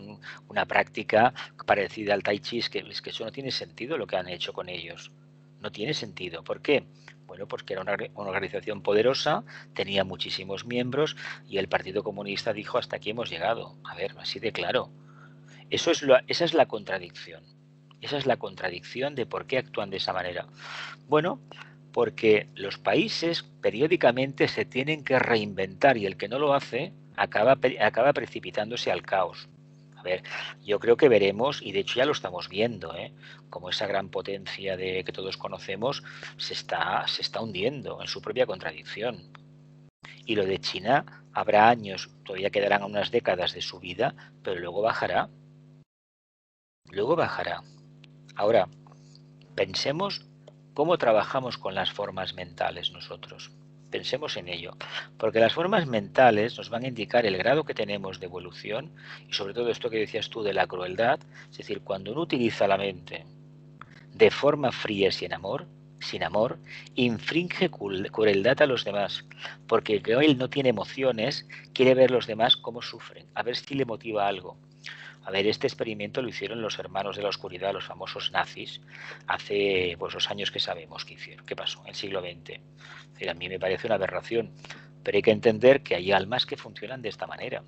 Speaker 1: una práctica parecida al Tai Chi, es que eso no tiene sentido lo que han hecho con ellos. No tiene sentido. ¿Por qué? Bueno, porque era una organización poderosa, tenía muchísimos miembros y el Partido Comunista dijo hasta aquí hemos llegado. A ver, así de claro. Esa es la contradicción. Esa es la contradicción de por qué actúan de esa manera. Bueno, porque los países periódicamente se tienen que reinventar y el que no lo hace acaba precipitándose al caos. A ver, yo creo que veremos, y de hecho ya lo estamos viendo, como esa gran potencia que todos conocemos se está hundiendo en su propia contradicción. Y lo de China habrá años, todavía quedarán unas décadas de su vida, pero luego bajará. Luego bajará. Ahora, pensemos cómo trabajamos con las formas mentales nosotros. Pensemos en ello, porque las formas mentales nos van a indicar el grado que tenemos de evolución y sobre todo esto que decías tú de la crueldad, es decir, cuando uno utiliza la mente de forma fría y sin amor, infringe crueldad a los demás, porque él no tiene emociones, quiere ver los demás cómo sufren, a ver si le motiva algo. A ver, este experimento lo hicieron los hermanos de la oscuridad, los famosos nazis, hace pues los años que sabemos que hicieron. ¿Qué pasó? En el siglo XX. Es decir, a mí me parece una aberración, pero hay que entender que hay almas que funcionan de esta manera.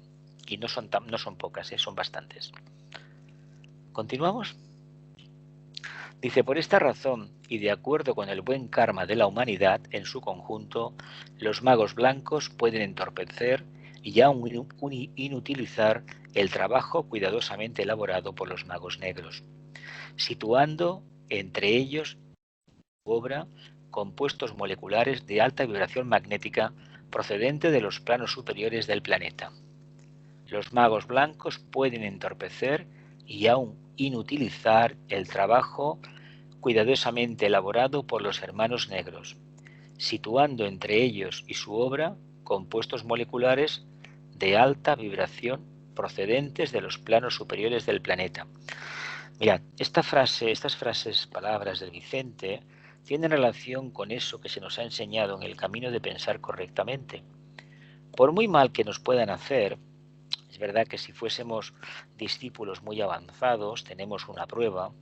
Speaker 1: Y no son pocas, son bastantes. ¿Continuamos? Dice, por esta razón, y de acuerdo con el buen karma de la humanidad en su conjunto, los magos blancos pueden entorpecer y aún inutilizar el trabajo cuidadosamente elaborado por los magos negros, situando entre ellos su obra compuestos moleculares de alta vibración magnética procedente de los planos superiores del planeta. Los magos blancos pueden entorpecer y aún inutilizar el trabajo cuidadosamente elaborado por los hermanos negros, situando entre ellos y su obra compuestos moleculares de alta vibración procedentes de los planos superiores del planeta. Mirad, estas palabras de Vicente, tienen relación con eso que se nos ha enseñado en el camino de pensar correctamente. Por muy mal que nos puedan hacer, es verdad que si fuésemos discípulos muy avanzados, tenemos una prueba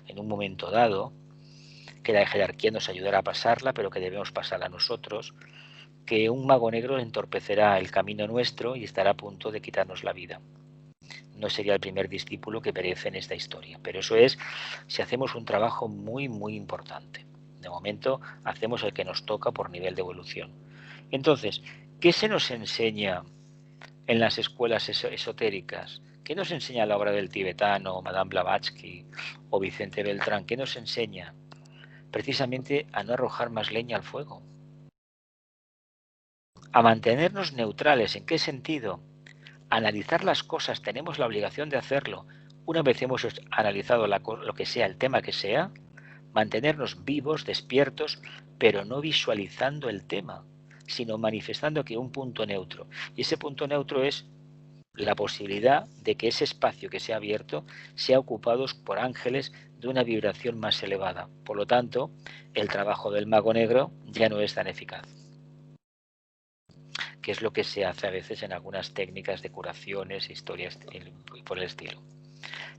Speaker 1: en un momento dado, que la jerarquía nos ayudará a pasarla, pero que debemos pasarla nosotros, que un mago negro entorpecerá el camino nuestro y estará a punto de quitarnos la vida. No sería el primer discípulo que perece en esta historia, pero eso es si hacemos un trabajo muy, muy importante. De momento hacemos el que nos toca por nivel de evolución. Entonces, ¿qué se nos enseña en las escuelas esotéricas? ¿Qué nos enseña la obra del tibetano, Madame Blavatsky o Vicente Beltrán? ¿Qué nos enseña? Precisamente a no arrojar más leña al fuego. A mantenernos neutrales. ¿En qué sentido? Analizar las cosas, tenemos la obligación de hacerlo. Una vez hemos analizado lo que sea, el tema que sea, mantenernos vivos, despiertos, pero no visualizando el tema, sino manifestando que un punto neutro. Y ese punto neutro es la posibilidad de que ese espacio que se ha abierto sea ocupado por ángeles de una vibración más elevada. Por lo tanto, el trabajo del mago negro ya no es tan eficaz, que es lo que se hace a veces en algunas técnicas de curaciones, historias por el estilo.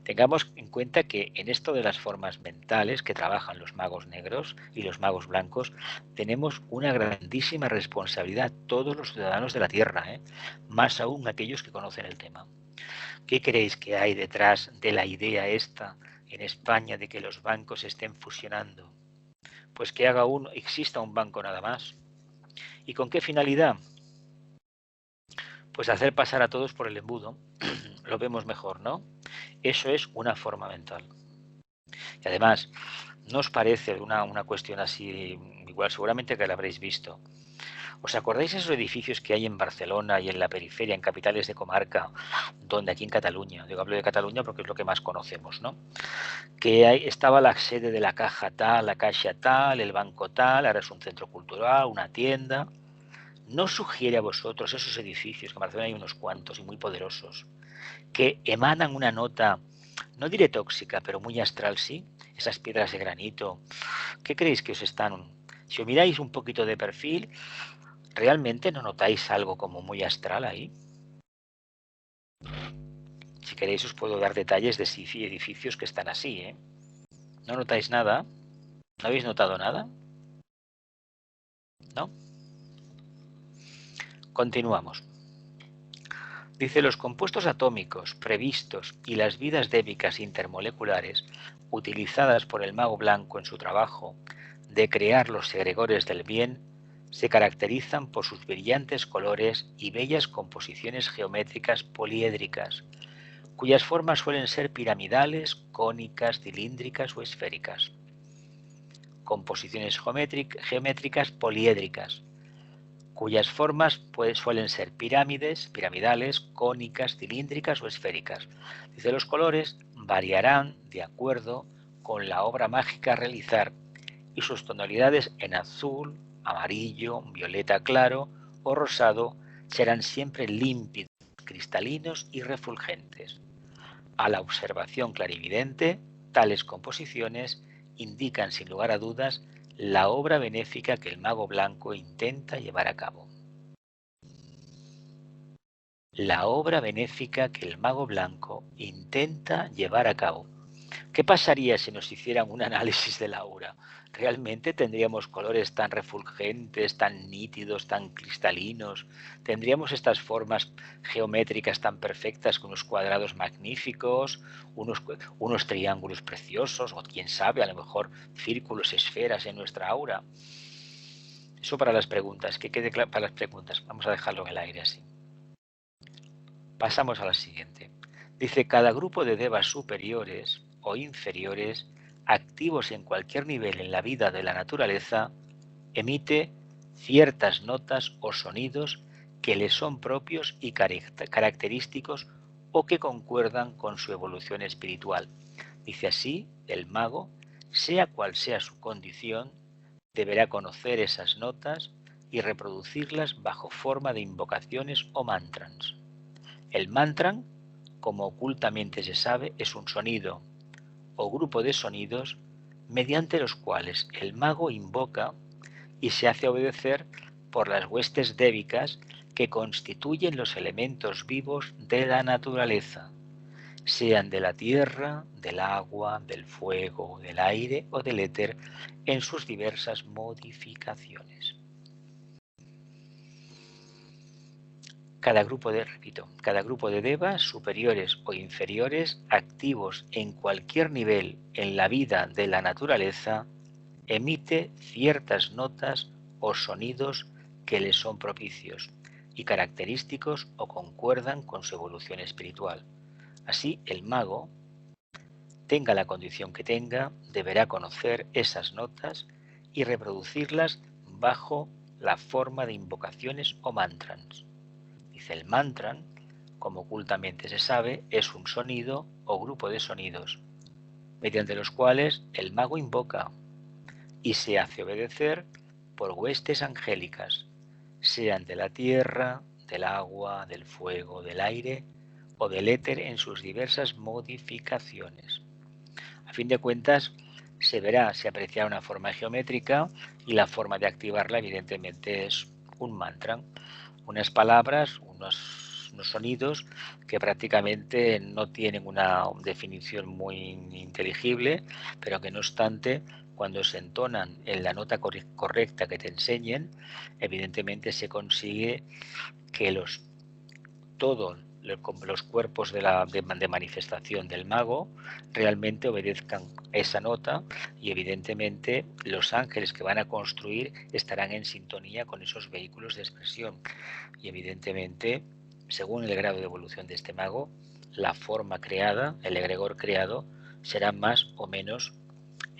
Speaker 1: Tengamos en cuenta que en esto de las formas mentales que trabajan los magos negros y los magos blancos, tenemos una grandísima responsabilidad todos los ciudadanos de la Tierra, más aún aquellos que conocen el tema. ¿Qué creéis que hay detrás de la idea esta en España de que los bancos estén fusionando? Pues que exista un banco nada más. ¿Y con qué finalidad? Pues hacer pasar a todos por el embudo. Lo vemos mejor, ¿no? Eso es una forma mental. Y además, ¿No os parece una cuestión así? Igual, seguramente que la habréis visto. ¿Os acordáis de esos edificios que hay en Barcelona y en la periferia, en capitales de comarca, donde aquí en Cataluña, digo, hablo de Cataluña porque es lo que más conocemos, ¿no? Que estaba la sede de la caja tal, la caixa tal, el banco tal, ahora es un centro cultural, una tienda. ¿No os sugiere a vosotros esos edificios, que en Barcelona hay unos cuantos y muy poderosos, que emanan una nota, no diré tóxica, pero muy astral, sí? Esas piedras de granito, ¿qué creéis que os están? Si os miráis un poquito de perfil, ¿realmente no notáis algo como muy astral ahí? Si queréis os puedo dar detalles de edificios que están así, ¿eh? ¿No notáis nada? ¿No habéis notado nada? ¿No? Continuamos. Dice, los compuestos atómicos previstos y las vidas débicas intermoleculares utilizadas por el mago blanco en su trabajo de crear los egregores del bien se caracterizan por sus brillantes colores y bellas composiciones geométricas poliédricas, cuyas formas suelen ser piramidales, cónicas, cilíndricas o esféricas. Composiciones geométricas poliédricas, cuyas formas suelen ser piramidales, cónicas, cilíndricas o esféricas. Dice, los colores variarán de acuerdo con la obra mágica a realizar y sus tonalidades en azul, amarillo, violeta claro o rosado serán siempre límpidos, cristalinos y refulgentes. A la observación clarividente, tales composiciones indican sin lugar a dudas la obra benéfica que el mago blanco intenta llevar a cabo. La obra benéfica que el mago blanco intenta llevar a cabo. ¿Qué pasaría si nos hicieran un análisis de la aura? ¿Realmente tendríamos colores tan refulgentes, tan nítidos, tan cristalinos? ¿Tendríamos estas formas geométricas tan perfectas con unos cuadrados magníficos, unos triángulos preciosos o quién sabe, a lo mejor círculos, esferas en nuestra aura? Eso para las preguntas, que quede claro para las preguntas. Vamos a dejarlo en el aire así. Pasamos a la siguiente. Dice, cada grupo de devas superiores o inferiores, activos en cualquier nivel en la vida de la naturaleza, emite ciertas notas o sonidos que le son propios y característicos o que concuerdan con su evolución espiritual. Dice así, el mago, sea cual sea su condición, deberá conocer esas notas y reproducirlas bajo forma de invocaciones o mantras. El mantra, como ocultamente se sabe, es un sonido o grupo de sonidos mediante los cuales el mago invoca y se hace obedecer por las huestes débicas que constituyen los elementos vivos de la naturaleza, sean de la tierra, del agua, del fuego, del aire o del éter en sus diversas modificaciones. Cada grupo de devas, superiores o inferiores, activos en cualquier nivel en la vida de la naturaleza, emite ciertas notas o sonidos que le son propicios y característicos o concuerdan con su evolución espiritual. Así, el mago, tenga la condición que tenga, deberá conocer esas notas y reproducirlas bajo la forma de invocaciones o mantras. Dice, el mantra, como ocultamente se sabe, es un sonido o grupo de sonidos, mediante los cuales el mago invoca y se hace obedecer por huestes angélicas, sean de la tierra, del agua, del fuego, del aire o del éter en sus diversas modificaciones. A fin de cuentas, se apreciará una forma geométrica y la forma de activarla evidentemente es un mantra, unas palabras, unos sonidos que prácticamente no tienen una definición muy inteligible, pero que no obstante, cuando se entonan en la nota correcta que te enseñen, evidentemente se consigue que todos los cuerpos de manifestación del mago realmente obedezcan esa nota y evidentemente los ángeles que van a construir estarán en sintonía con esos vehículos de expresión y evidentemente según el grado de evolución de este mago la forma creada, el egregor creado será más o menos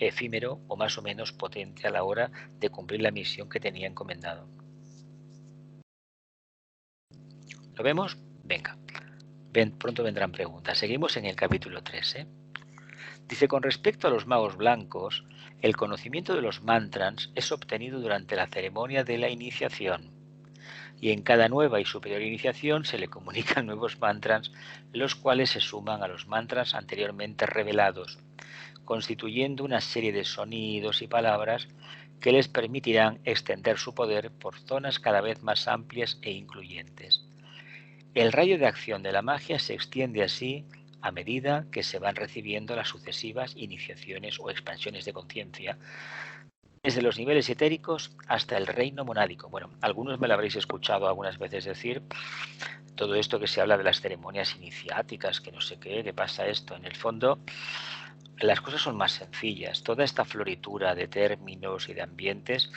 Speaker 1: efímero o más o menos potente a la hora de cumplir la misión que tenía encomendado. ¿Lo vemos? Venga, pronto vendrán preguntas. Seguimos en el capítulo 3. Dice, con respecto a los magos blancos, el conocimiento de los mantras es obtenido durante la ceremonia de la iniciación. Y en cada nueva y superior iniciación se le comunican nuevos mantras, los cuales se suman a los mantras anteriormente revelados, constituyendo una serie de sonidos y palabras que les permitirán extender su poder por zonas cada vez más amplias e incluyentes. El rayo de acción de la magia se extiende así a medida que se van recibiendo las sucesivas iniciaciones o expansiones de conciencia, desde los niveles etéricos hasta el reino monádico. Bueno, algunos me lo habréis escuchado algunas veces decir, todo esto que se habla de las ceremonias iniciáticas, que no sé qué, que pasa esto. En el fondo, las cosas son más sencillas. Toda esta floritura de términos y de ambientes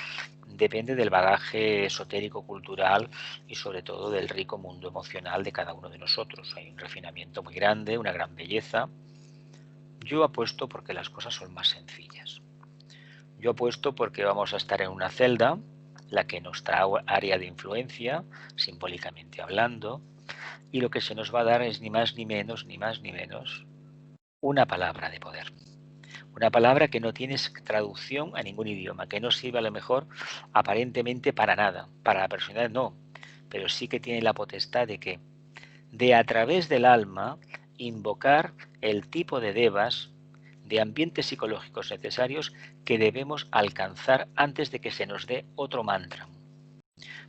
Speaker 1: depende del bagaje esotérico cultural y sobre todo del rico mundo emocional de cada uno de nosotros. Hay un refinamiento muy grande, una gran belleza. Yo apuesto porque las cosas son más sencillas. Yo apuesto porque vamos a estar en una celda, la que nuestra área de influencia, simbólicamente hablando, y lo que se nos va a dar es ni más ni menos, una palabra de poder. Una palabra que no tiene traducción a ningún idioma, que no sirve a lo mejor aparentemente para nada. Para la personalidad no, pero sí que tiene la potestad de que, de a través del alma, invocar el tipo de devas, de ambientes psicológicos necesarios que debemos alcanzar antes de que se nos dé otro mantra.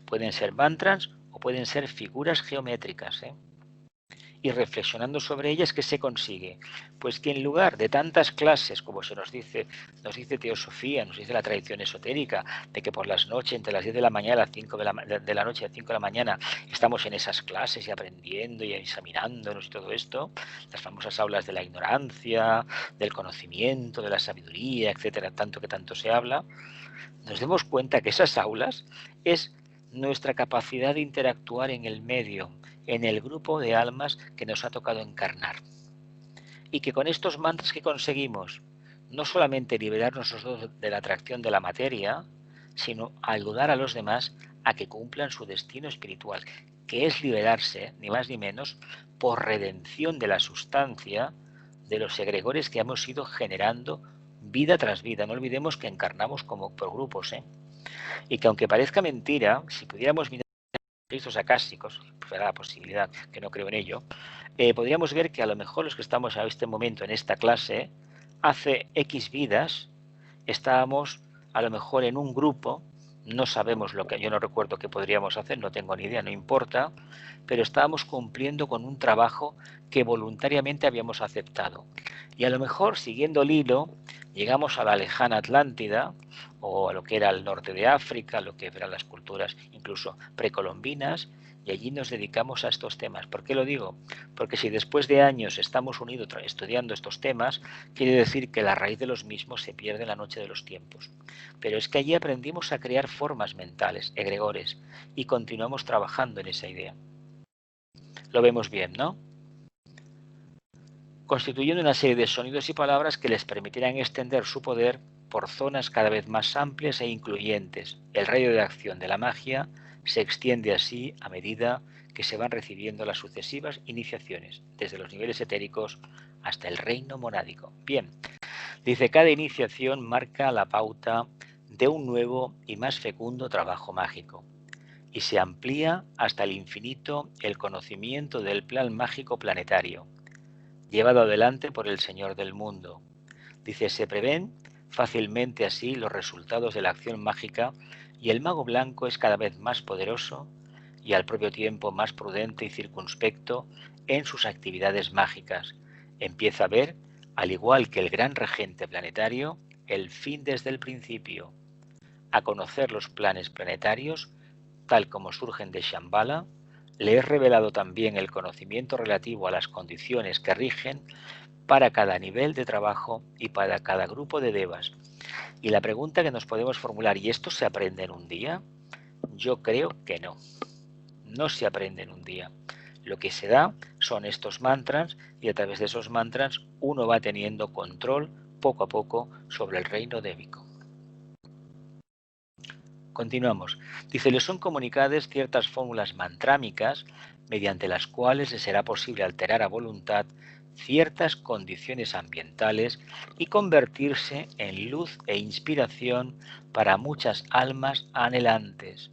Speaker 1: Pueden ser mantras o pueden ser figuras geométricas, Y reflexionando sobre ellas, ¿qué se consigue? Pues que en lugar de tantas clases, como se nos dice teosofía, nos dice la tradición esotérica, de que por las noches, entre las 10 de la mañana a las 5 de la noche a 5 de la mañana, estamos en esas clases y aprendiendo y examinándonos y todo esto, las famosas aulas de la ignorancia, del conocimiento, de la sabiduría, etcétera, tanto que tanto se habla, nos demos cuenta que esas aulas es nuestra capacidad de interactuar en el medio, en el grupo de almas que nos ha tocado encarnar. Y que con estos mantras que conseguimos, no solamente liberarnos nosotros de la atracción de la materia, sino ayudar a los demás a que cumplan su destino espiritual, que es liberarse, ni más ni menos, por redención de la sustancia de los egregores que hemos ido generando vida tras vida. No olvidemos que encarnamos como por grupos, y que aunque parezca mentira, si pudiéramos mirar registros acásicos, pues la posibilidad, que no creo en ello, podríamos ver que a lo mejor los que estamos a este momento en esta clase, hace X vidas, estábamos a lo mejor en un grupo, no sabemos lo que, yo no recuerdo qué podríamos hacer, no tengo ni idea, no importa, pero estábamos cumpliendo con un trabajo que voluntariamente habíamos aceptado. Y a lo mejor, siguiendo el hilo, llegamos a la lejana Atlántida, o a lo que era el norte de África, lo que eran las culturas incluso precolombinas, y allí nos dedicamos a estos temas. ¿Por qué lo digo? Porque si después de años estamos unidos estudiando estos temas, quiere decir que la raíz de los mismos se pierde en la noche de los tiempos. Pero es que allí aprendimos a crear formas mentales, egregores, y continuamos trabajando en esa idea. Lo vemos bien, ¿no? Constituyendo una serie de sonidos y palabras que les permitirán extender su poder por zonas cada vez más amplias e incluyentes. El radio de acción de la magia se extiende así a medida que se van recibiendo las sucesivas iniciaciones, desde los niveles etéricos hasta el reino monádico. Bien, dice, cada iniciación marca la pauta de un nuevo y más fecundo trabajo mágico, y se amplía hasta el infinito el conocimiento del plan mágico planetario, llevado adelante por el Señor del mundo. Dice, se prevén fácilmente así los resultados de la acción mágica y el mago blanco es cada vez más poderoso y al propio tiempo más prudente y circunspecto en sus actividades mágicas. Empieza a ver, al igual que el gran regente planetario, el fin desde el principio, a conocer los planes planetarios tal como surgen de Shambhala. Le he revelado también el conocimiento relativo a las condiciones que rigen para cada nivel de trabajo y para cada grupo de devas. Y la pregunta que nos podemos formular, ¿y esto se aprende en un día? Yo creo que no. No se aprende en un día. Lo que se da son estos mantras y a través de esos mantras uno va teniendo control poco a poco sobre el reino débico. Continuamos. Dice, le son comunicadas ciertas fórmulas mantrámicas mediante las cuales le será posible alterar a voluntad ciertas condiciones ambientales y convertirse en luz e inspiración para muchas almas anhelantes.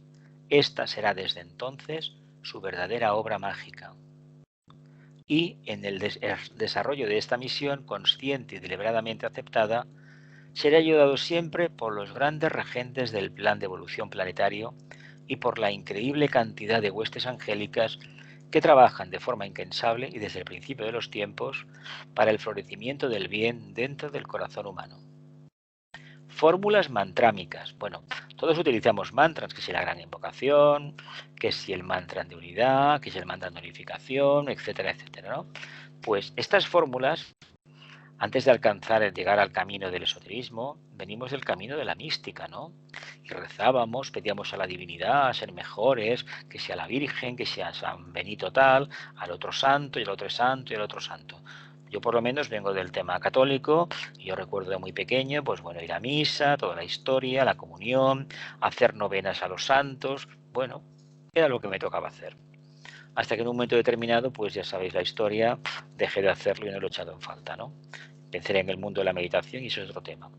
Speaker 1: Esta será desde entonces su verdadera obra mágica. Y en el desarrollo de esta misión consciente y deliberadamente aceptada, será ayudado siempre por los grandes regentes del plan de evolución planetario y por la increíble cantidad de huestes angélicas que trabajan de forma incansable y desde el principio de los tiempos para el florecimiento del bien dentro del corazón humano. Fórmulas mantrámicas. Bueno, todos utilizamos mantras, que si la gran invocación, que si el mantra de unidad, que si el mantra de unificación, etcétera, etcétera, ¿no? Pues estas fórmulas, antes de llegar al camino del esoterismo, venimos del camino de la mística, ¿no? Y rezábamos, pedíamos a la divinidad a ser mejores, que sea la Virgen, que sea San Benito tal, al otro santo, y el otro santo, y el otro santo. Yo por lo menos vengo del tema católico, y yo recuerdo de muy pequeño, pues bueno, ir a misa, toda la historia, la comunión, hacer novenas a los santos, bueno, era lo que me tocaba hacer. Hasta que en un momento determinado, pues ya sabéis la historia, dejé de hacerlo y no lo he echado en falta, ¿no? Pensé en el mundo de la meditación y eso es otro tema.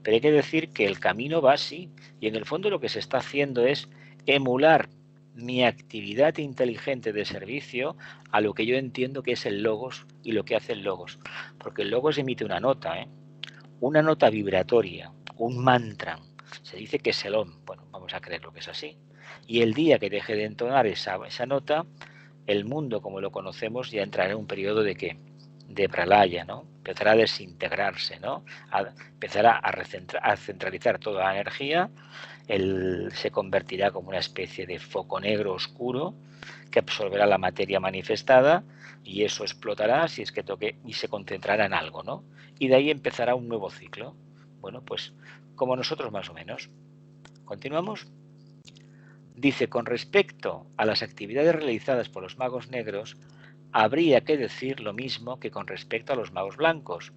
Speaker 1: Pero hay que decir que el camino va así y en el fondo lo que se está haciendo es emular mi actividad inteligente de servicio a lo que yo entiendo que es el logos y lo que hace el logos. Porque el logos emite una nota, una nota vibratoria, un mantra. Se dice que es el Om. Bueno, vamos a creer lo que es así. Y el día que deje de entonar esa nota, el mundo como lo conocemos ya entrará en un periodo de ¿qué? De pralaya, ¿no? Empezará a desintegrarse, ¿no? Empezará a centralizar toda la energía, se convertirá como una especie de foco negro oscuro que absorberá la materia manifestada y eso explotará si es que toque y se concentrará en algo, ¿no? Y de ahí empezará un nuevo ciclo. Bueno, pues como nosotros más o menos. ¿Continuamos? Dice, con respecto a las actividades realizadas por los magos negros, habría que decir lo mismo que con respecto a los magos blancos,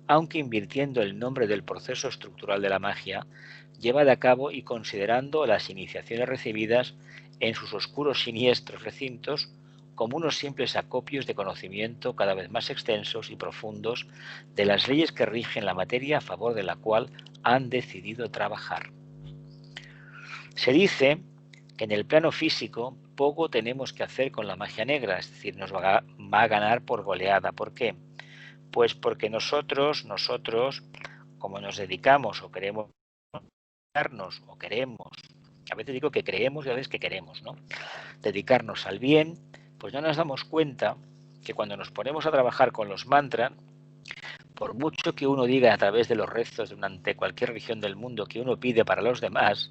Speaker 1: aunque invirtiendo el nombre del proceso estructural de la magia llevada a cabo y considerando las iniciaciones recibidas en sus oscuros siniestros recintos como unos simples acopios de conocimiento cada vez más extensos y profundos de las leyes que rigen la materia a favor de la cual han decidido trabajar. Se dice que en el plano físico poco tenemos que hacer con la magia negra, es decir, nos va a ganar por goleada. ¿Por qué? Pues porque nosotros, como nos dedicamos o queremos, a veces digo que creemos y a veces que queremos, ¿no? Dedicarnos al bien, pues no nos damos cuenta que cuando nos ponemos a trabajar con los mantras, por mucho que uno diga a través de los rezos ante cualquier religión del mundo que uno pide para los demás,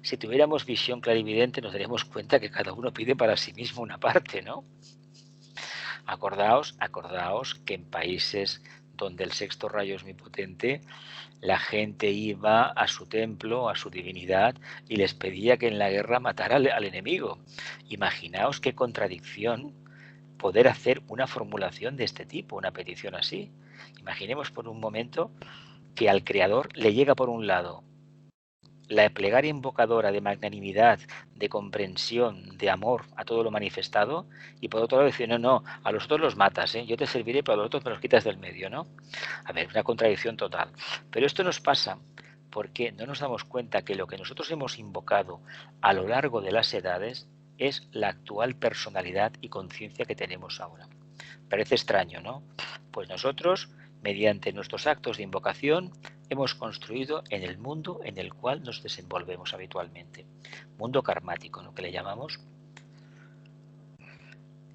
Speaker 1: si tuviéramos visión clarividente nos daríamos cuenta que cada uno pide para sí mismo una parte, ¿no? Acordaos que en países donde el sexto rayo es muy potente, la gente iba a su templo, a su divinidad, y les pedía que en la guerra matara al enemigo. Imaginaos qué contradicción poder hacer una formulación de este tipo, una petición así. Imaginemos por un momento que al Creador le llega por un lado la plegaria invocadora de magnanimidad, de comprensión, de amor a todo lo manifestado, y por otro lado decir, no, a los otros los matas, yo te serviré, pero a los otros me los quitas del medio, ¿no? A ver, una contradicción total. Pero esto nos pasa porque no nos damos cuenta que lo que nosotros hemos invocado a lo largo de las edades es la actual personalidad y conciencia que tenemos ahora. Parece extraño, ¿no? Pues nosotros, mediante nuestros actos de invocación, hemos construido en el mundo en el cual nos desenvolvemos habitualmente. Mundo karmático, ¿no? Que le llamamos.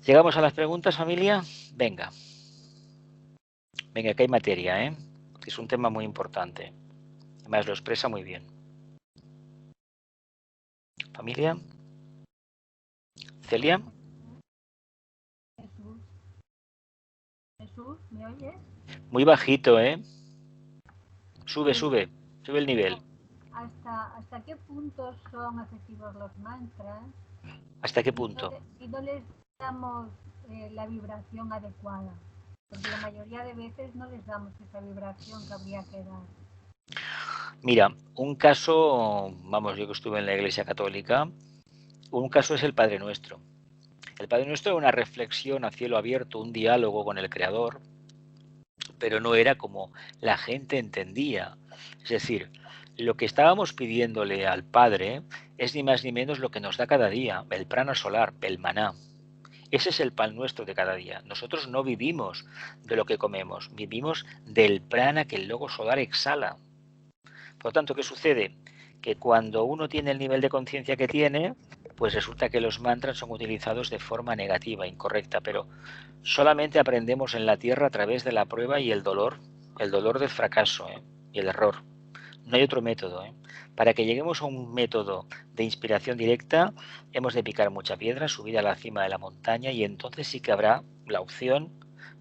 Speaker 1: ¿Llegamos a las preguntas, familia? Venga. Venga, que hay materia, ¿eh? Que es un tema muy importante. Además lo expresa muy bien. ¿Familia? ¿Celia?
Speaker 5: Jesús, ¿me oyes?
Speaker 1: Muy bajito, ¿eh? Sube el nivel.
Speaker 5: ¿Hasta qué punto son efectivos los mantras?
Speaker 1: ¿Hasta qué punto?
Speaker 5: Y no les damos la vibración adecuada. Porque la mayoría de veces no les damos esa vibración que habría que dar.
Speaker 1: Mira, un caso, vamos, yo que estuve en la Iglesia Católica, un caso es el Padre Nuestro. El Padre Nuestro era una reflexión a cielo abierto, un diálogo con el Creador, pero no era como la gente entendía. Es decir, lo que estábamos pidiéndole al Padre es ni más ni menos lo que nos da cada día, el prana solar, el maná. Ese es el pan nuestro de cada día. Nosotros no vivimos de lo que comemos, vivimos del prana que el logo solar exhala. Por lo tanto, ¿qué sucede? Que cuando uno tiene el nivel de conciencia que tiene, pues resulta que los mantras son utilizados de forma negativa, incorrecta, pero solamente aprendemos en la Tierra a través de la prueba y el dolor del fracaso, y el error. No hay otro método. Para que lleguemos a un método de inspiración directa, hemos de picar mucha piedra, subir a la cima de la montaña y entonces sí que habrá la opción,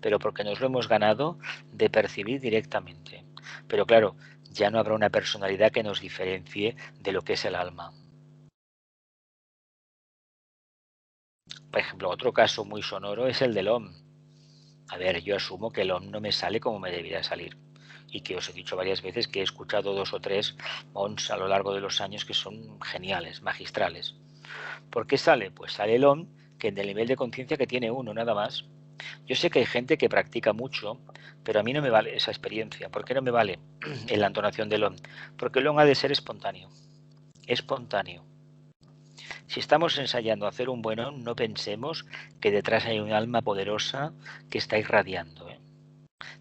Speaker 1: pero porque nos lo hemos ganado, de percibir directamente. Pero claro, ya no habrá una personalidad que nos diferencie de lo que es el alma. Por ejemplo, otro caso muy sonoro es el del OM. A ver, yo asumo que el OM no me sale como me debería salir. Y que os he dicho varias veces que he escuchado 2 o 3 OMs a lo largo de los años que son geniales, magistrales. ¿Por qué sale? Pues sale el OM que en el nivel de conciencia que tiene uno, nada más. Yo sé que hay gente que practica mucho, pero a mí no me vale esa experiencia. ¿Por qué no me vale en la entonación del OM? Porque el OM ha de ser espontáneo. Espontáneo. Si estamos ensayando a hacer un buen OM, no pensemos que detrás hay un alma poderosa que está irradiando.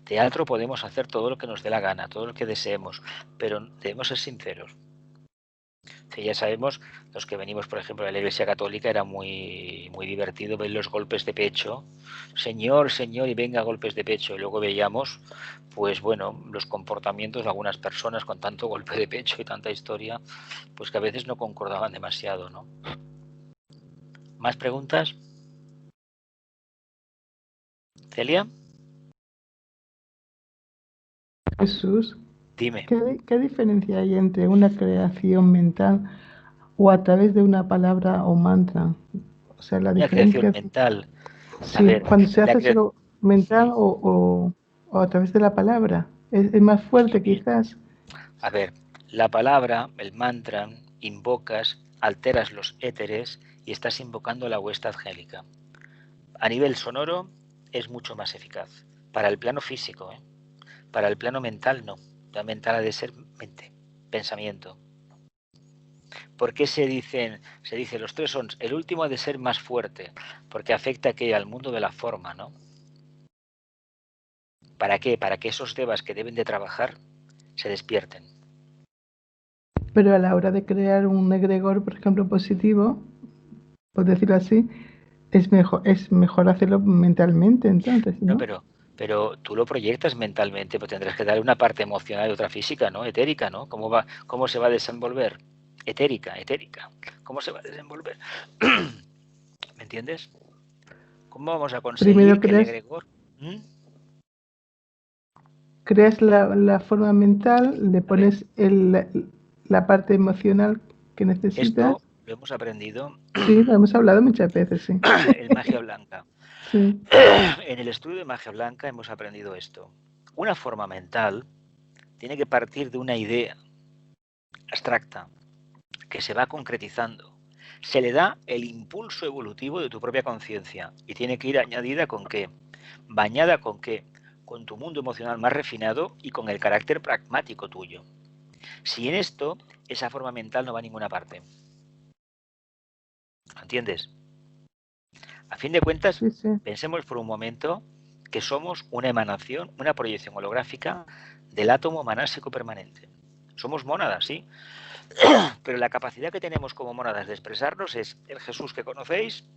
Speaker 1: Teatro podemos hacer todo lo que nos dé la gana, todo lo que deseemos, pero debemos ser sinceros. Si ya sabemos, los que venimos, por ejemplo, de la Iglesia Católica, era muy divertido ver los golpes de pecho. Señor, Señor, y venga golpes de pecho. Y luego veíamos, pues bueno, los comportamientos de algunas personas con tanto golpe de pecho y tanta historia, pues que a veces no concordaban demasiado, ¿no? ¿Más preguntas? ¿Celia?
Speaker 6: Jesús,
Speaker 1: Dime.
Speaker 6: ¿qué diferencia hay entre una creación mental o a través de una palabra o mantra? O sea, la
Speaker 1: Una
Speaker 6: diferencia.
Speaker 1: creación mental.
Speaker 6: Sí,
Speaker 1: ver,
Speaker 6: cuando se hace solo mental o a través de la palabra. Es más fuerte, quizás.
Speaker 1: A ver, la palabra, el mantra, invocas, alteras los éteres y estás invocando la huesta angélica. A nivel sonoro es mucho más eficaz. Para el plano físico, para el plano mental no. La mental ha de ser mente, pensamiento. ¿Por qué se dice los 3 sons? El último ha de ser más fuerte, porque afecta que al mundo de la forma, ¿no? ¿Para qué? Para que esos devas que deben de trabajar se despierten.
Speaker 6: Pero a la hora de crear un egregor, por ejemplo, positivo, por decirlo así, es mejor hacerlo mentalmente, entonces, ¿no?
Speaker 1: No, pero tú lo proyectas mentalmente, pero tendrás que darle una parte emocional y otra física, ¿no? Etérica, ¿no? ¿Cómo se va a desenvolver? Etérica. ¿Cómo se va a desenvolver? ¿Me entiendes? ¿Cómo vamos a conseguir que el egregor...
Speaker 6: Creas la forma mental, le pones la parte emocional que necesitas.
Speaker 1: Esto lo hemos aprendido.
Speaker 6: Sí, lo hemos hablado muchas veces, sí.
Speaker 1: En magia blanca.
Speaker 6: Sí.
Speaker 1: En el estudio de magia blanca hemos aprendido esto. Una forma mental tiene que partir de una idea abstracta que se va concretizando. Se le da el impulso evolutivo de tu propia conciencia y tiene que ir añadida con qué, bañada con qué, con tu mundo emocional más refinado y con el carácter pragmático tuyo. Si en esto, esa forma mental no va a ninguna parte. ¿Entiendes? A fin de cuentas,
Speaker 6: sí.
Speaker 1: Pensemos por un momento que somos una emanación, una proyección holográfica del átomo manásico permanente. Somos mónadas, sí, pero la capacidad que tenemos como mónadas de expresarnos es el Jesús que conocéis,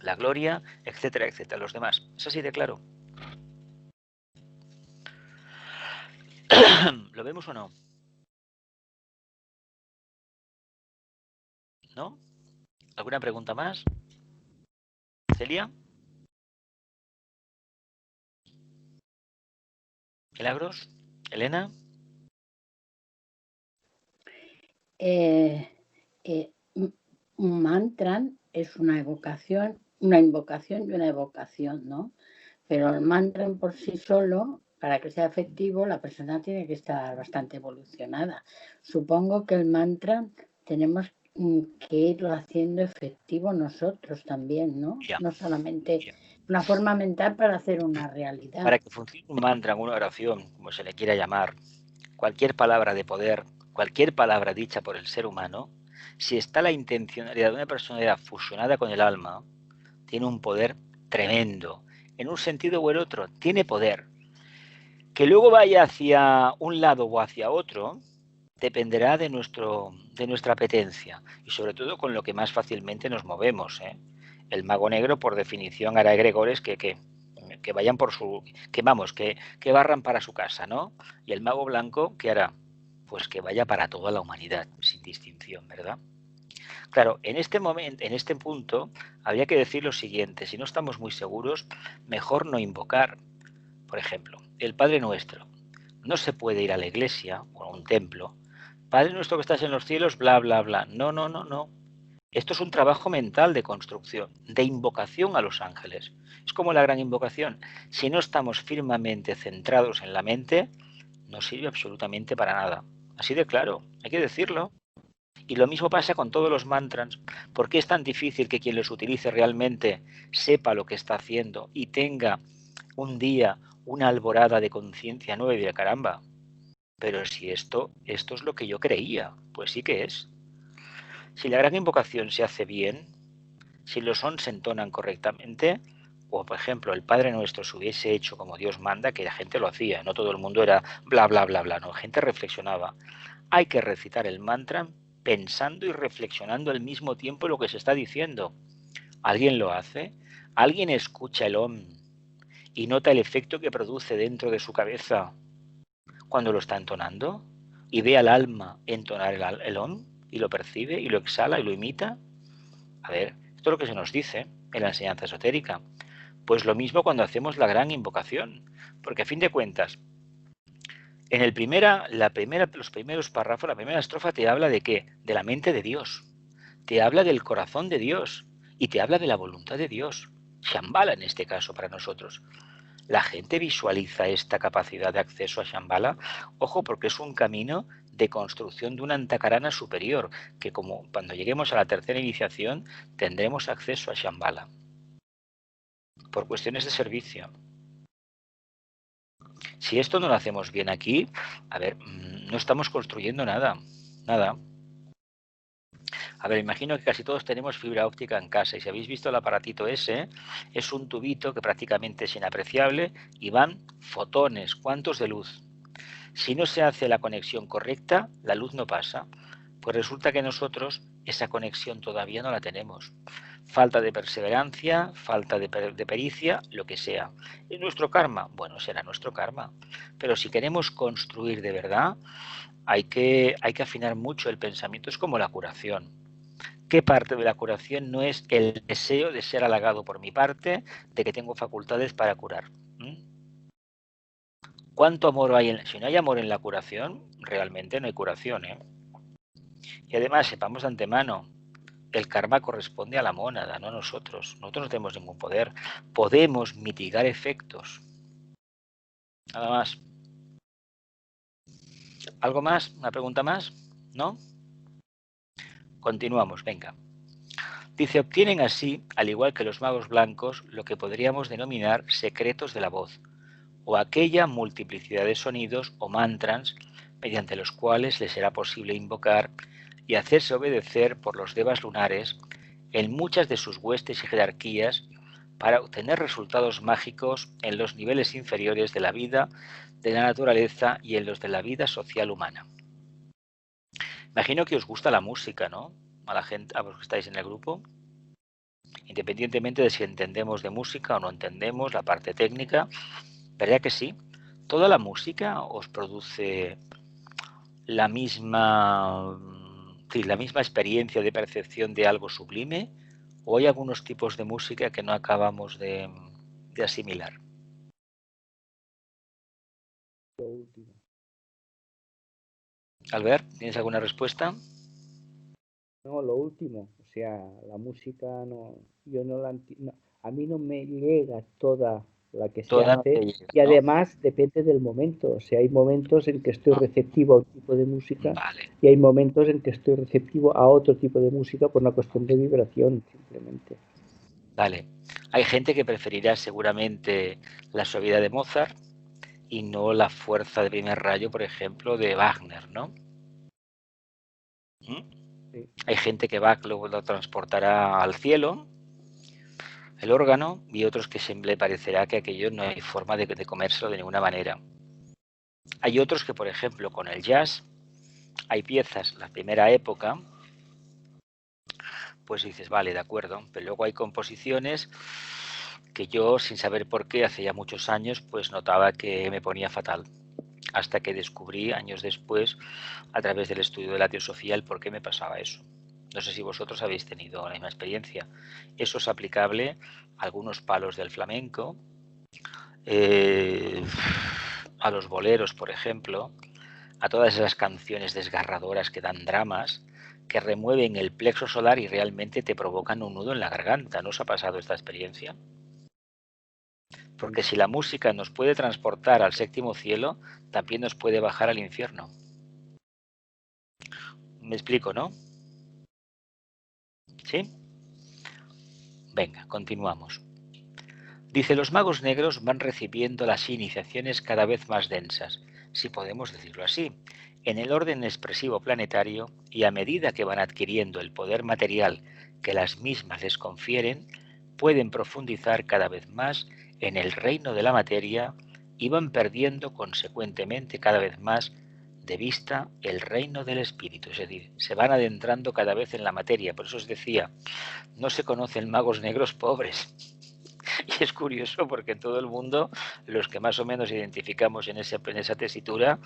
Speaker 1: la gloria, etcétera, etcétera, los demás. ¿Es así de claro? ¿Lo vemos o no? ¿No? ¿Alguna pregunta más? ¿Celia? ¿Milagros? ¿Elena?
Speaker 4: Un mantra es una invocación y una evocación, ¿no? Pero el mantra en por sí solo, para que sea efectivo, la persona tiene que estar bastante evolucionada. Supongo que el mantra tenemos que irlo haciendo efectivo nosotros también, ¿no?
Speaker 1: Ya,
Speaker 4: No solamente
Speaker 1: ya.
Speaker 4: una forma mental para hacer una realidad.
Speaker 1: Para que funcione un mantra, una oración, como se le quiera llamar, cualquier palabra de poder, cualquier palabra dicha por el ser humano, si está la intencionalidad de una personalidad fusionada con el alma, tiene un poder tremendo. En un sentido o el otro, tiene poder. Que luego vaya hacia un lado o hacia otro, dependerá de nuestra apetencia y sobre todo con lo que más fácilmente nos movemos. El mago negro, por definición, hará egregores que vayan por su... que barran para su casa, ¿no? Y el mago blanco, ¿qué hará? Pues que vaya para toda la humanidad, sin distinción, ¿verdad? Claro, en este momento, en este punto, habría que decir lo siguiente: si no estamos muy seguros, mejor no invocar. Por ejemplo, el Padre Nuestro. No se puede ir a la iglesia o a un templo. Padre Nuestro que estás en los cielos, bla, bla, bla. No, no, no, no. Esto es un trabajo mental de construcción, de invocación a los ángeles. Es como la gran invocación. Si no estamos firmemente centrados en la mente, no sirve absolutamente para nada. Así de claro, hay que decirlo. Y lo mismo pasa con todos los mantras. ¿Por qué es tan difícil que quien los utilice realmente sepa lo que está haciendo y tenga un día una alborada de conciencia nueva y de caramba? Pero si esto es lo que yo creía, pues sí que es. Si la gran invocación se hace bien, si los sons se entonan correctamente, o por ejemplo el Padre Nuestro se hubiese hecho como Dios manda, que la gente lo hacía, no todo el mundo era bla, bla, bla, bla, no, la gente reflexionaba. Hay que recitar el mantra pensando y reflexionando al mismo tiempo lo que se está diciendo. ¿Alguien lo hace? ¿Alguien escucha el Om y nota el efecto que produce dentro de su cabeza cuando lo está entonando? ¿Y ve al alma entonar el Om y lo percibe y lo exhala y lo imita? A ver, esto es lo que se nos dice en la enseñanza esotérica. Pues lo mismo cuando hacemos la gran invocación, porque a fin de cuentas, en los primeros párrafos, la primera estrofa te habla de qué? De la mente de Dios, te habla del corazón de Dios y te habla de la voluntad de Dios. Shambhala en este caso para nosotros. La gente visualiza esta capacidad de acceso a Shambhala, ojo, porque es un camino de construcción de una antakarana superior, que como cuando lleguemos a la tercera iniciación tendremos acceso a Shambhala, por cuestiones de servicio. Si esto no lo hacemos bien aquí, a ver, no estamos construyendo nada, nada. A ver, imagino que casi todos tenemos fibra óptica en casa y si habéis visto el aparatito ese, es un tubito que prácticamente es inapreciable y van fotones, cuantos de luz. Si no se hace la conexión correcta, la luz no pasa. Pues resulta que nosotros esa conexión todavía no la tenemos. Falta de perseverancia, falta de pericia, lo que sea. ¿Es nuestro karma? Bueno, será nuestro karma. Pero si queremos construir de verdad, hay que afinar mucho el pensamiento. Es como la curación. ¿Qué parte de la curación no es el deseo de ser halagado por mi parte, de que tengo facultades para curar? ¿Cuánto amor hay si no hay amor en la curación? Realmente no hay curación, ¿eh? Y además, sepamos de antemano, el karma corresponde a la mónada, no a nosotros. Nosotros no tenemos ningún poder. Podemos mitigar efectos. Nada más. ¿Algo más? ¿Una pregunta más? ¿No? Continuamos, venga. Dice, obtienen así, al igual que los magos blancos, lo que podríamos denominar secretos de la voz, o aquella multiplicidad de sonidos o mantras mediante los cuales les será posible invocar y hacerse obedecer por los devas lunares en muchas de sus huestes y jerarquías para obtener resultados mágicos en los niveles inferiores de la vida, de la naturaleza y en los de la vida social humana. Imagino que os gusta la música, ¿no? A la gente, a los que estáis en el grupo, independientemente de si entendemos de música o no entendemos la parte técnica, ¿verdad que sí? ¿Toda la música os produce la misma experiencia de percepción de algo sublime? ¿O hay algunos tipos de música que no acabamos de asimilar?
Speaker 3: Lo último.
Speaker 1: Albert, ¿tienes alguna respuesta?
Speaker 3: No, lo último, o sea, la música no, yo no la entiendo, a mí no me llega toda la que se
Speaker 1: Toda
Speaker 3: hace,
Speaker 1: belleza,
Speaker 3: y
Speaker 1: ¿no?
Speaker 3: además depende del momento. O sea, hay momentos en que estoy receptivo a un tipo de música
Speaker 1: Vale,
Speaker 3: y hay momentos en que estoy receptivo a otro tipo de música por una cuestión de vibración, simplemente.
Speaker 1: vale. Hay gente que preferirá seguramente la suavidad de Mozart y no la fuerza de primer rayo, por ejemplo, de Wagner, ¿no? ¿Mm?
Speaker 3: Sí.
Speaker 1: Hay gente que Bach luego lo transportará al cielo, el órgano, y otros que siempre le parecerá que aquello no hay forma de comérselo de ninguna manera. Hay otros que, por ejemplo, con el jazz, hay piezas, la primera época, pues dices, vale, de acuerdo, pero luego hay composiciones que yo, sin saber por qué, hace ya muchos años, pues notaba que me ponía fatal. Hasta que descubrí, años después, a través del estudio de la teosofía, el por qué me pasaba eso. No sé si vosotros habéis tenido la misma experiencia. Eso es aplicable a algunos palos del flamenco, a los boleros, por ejemplo, a todas esas canciones desgarradoras que dan dramas, que remueven el plexo solar y realmente te provocan un nudo en la garganta. ¿No os ha pasado esta experiencia? Porque si la música nos puede transportar al séptimo cielo, también nos puede bajar al infierno. ¿Me explico, no? ¿Sí? Venga, continuamos. Dice, los magos negros van recibiendo las iniciaciones cada vez más densas, si podemos decirlo así, en el orden expresivo planetario, y a medida que van adquiriendo el poder material que las mismas les confieren, pueden profundizar cada vez más en el reino de la materia y van perdiendo consecuentemente cada vez más de vista el reino del espíritu, es decir, se van adentrando cada vez en la materia. Por eso os decía, no se conocen magos negros pobres. Y es curioso porque en todo el mundo, los que más o menos identificamos en esa tesitura,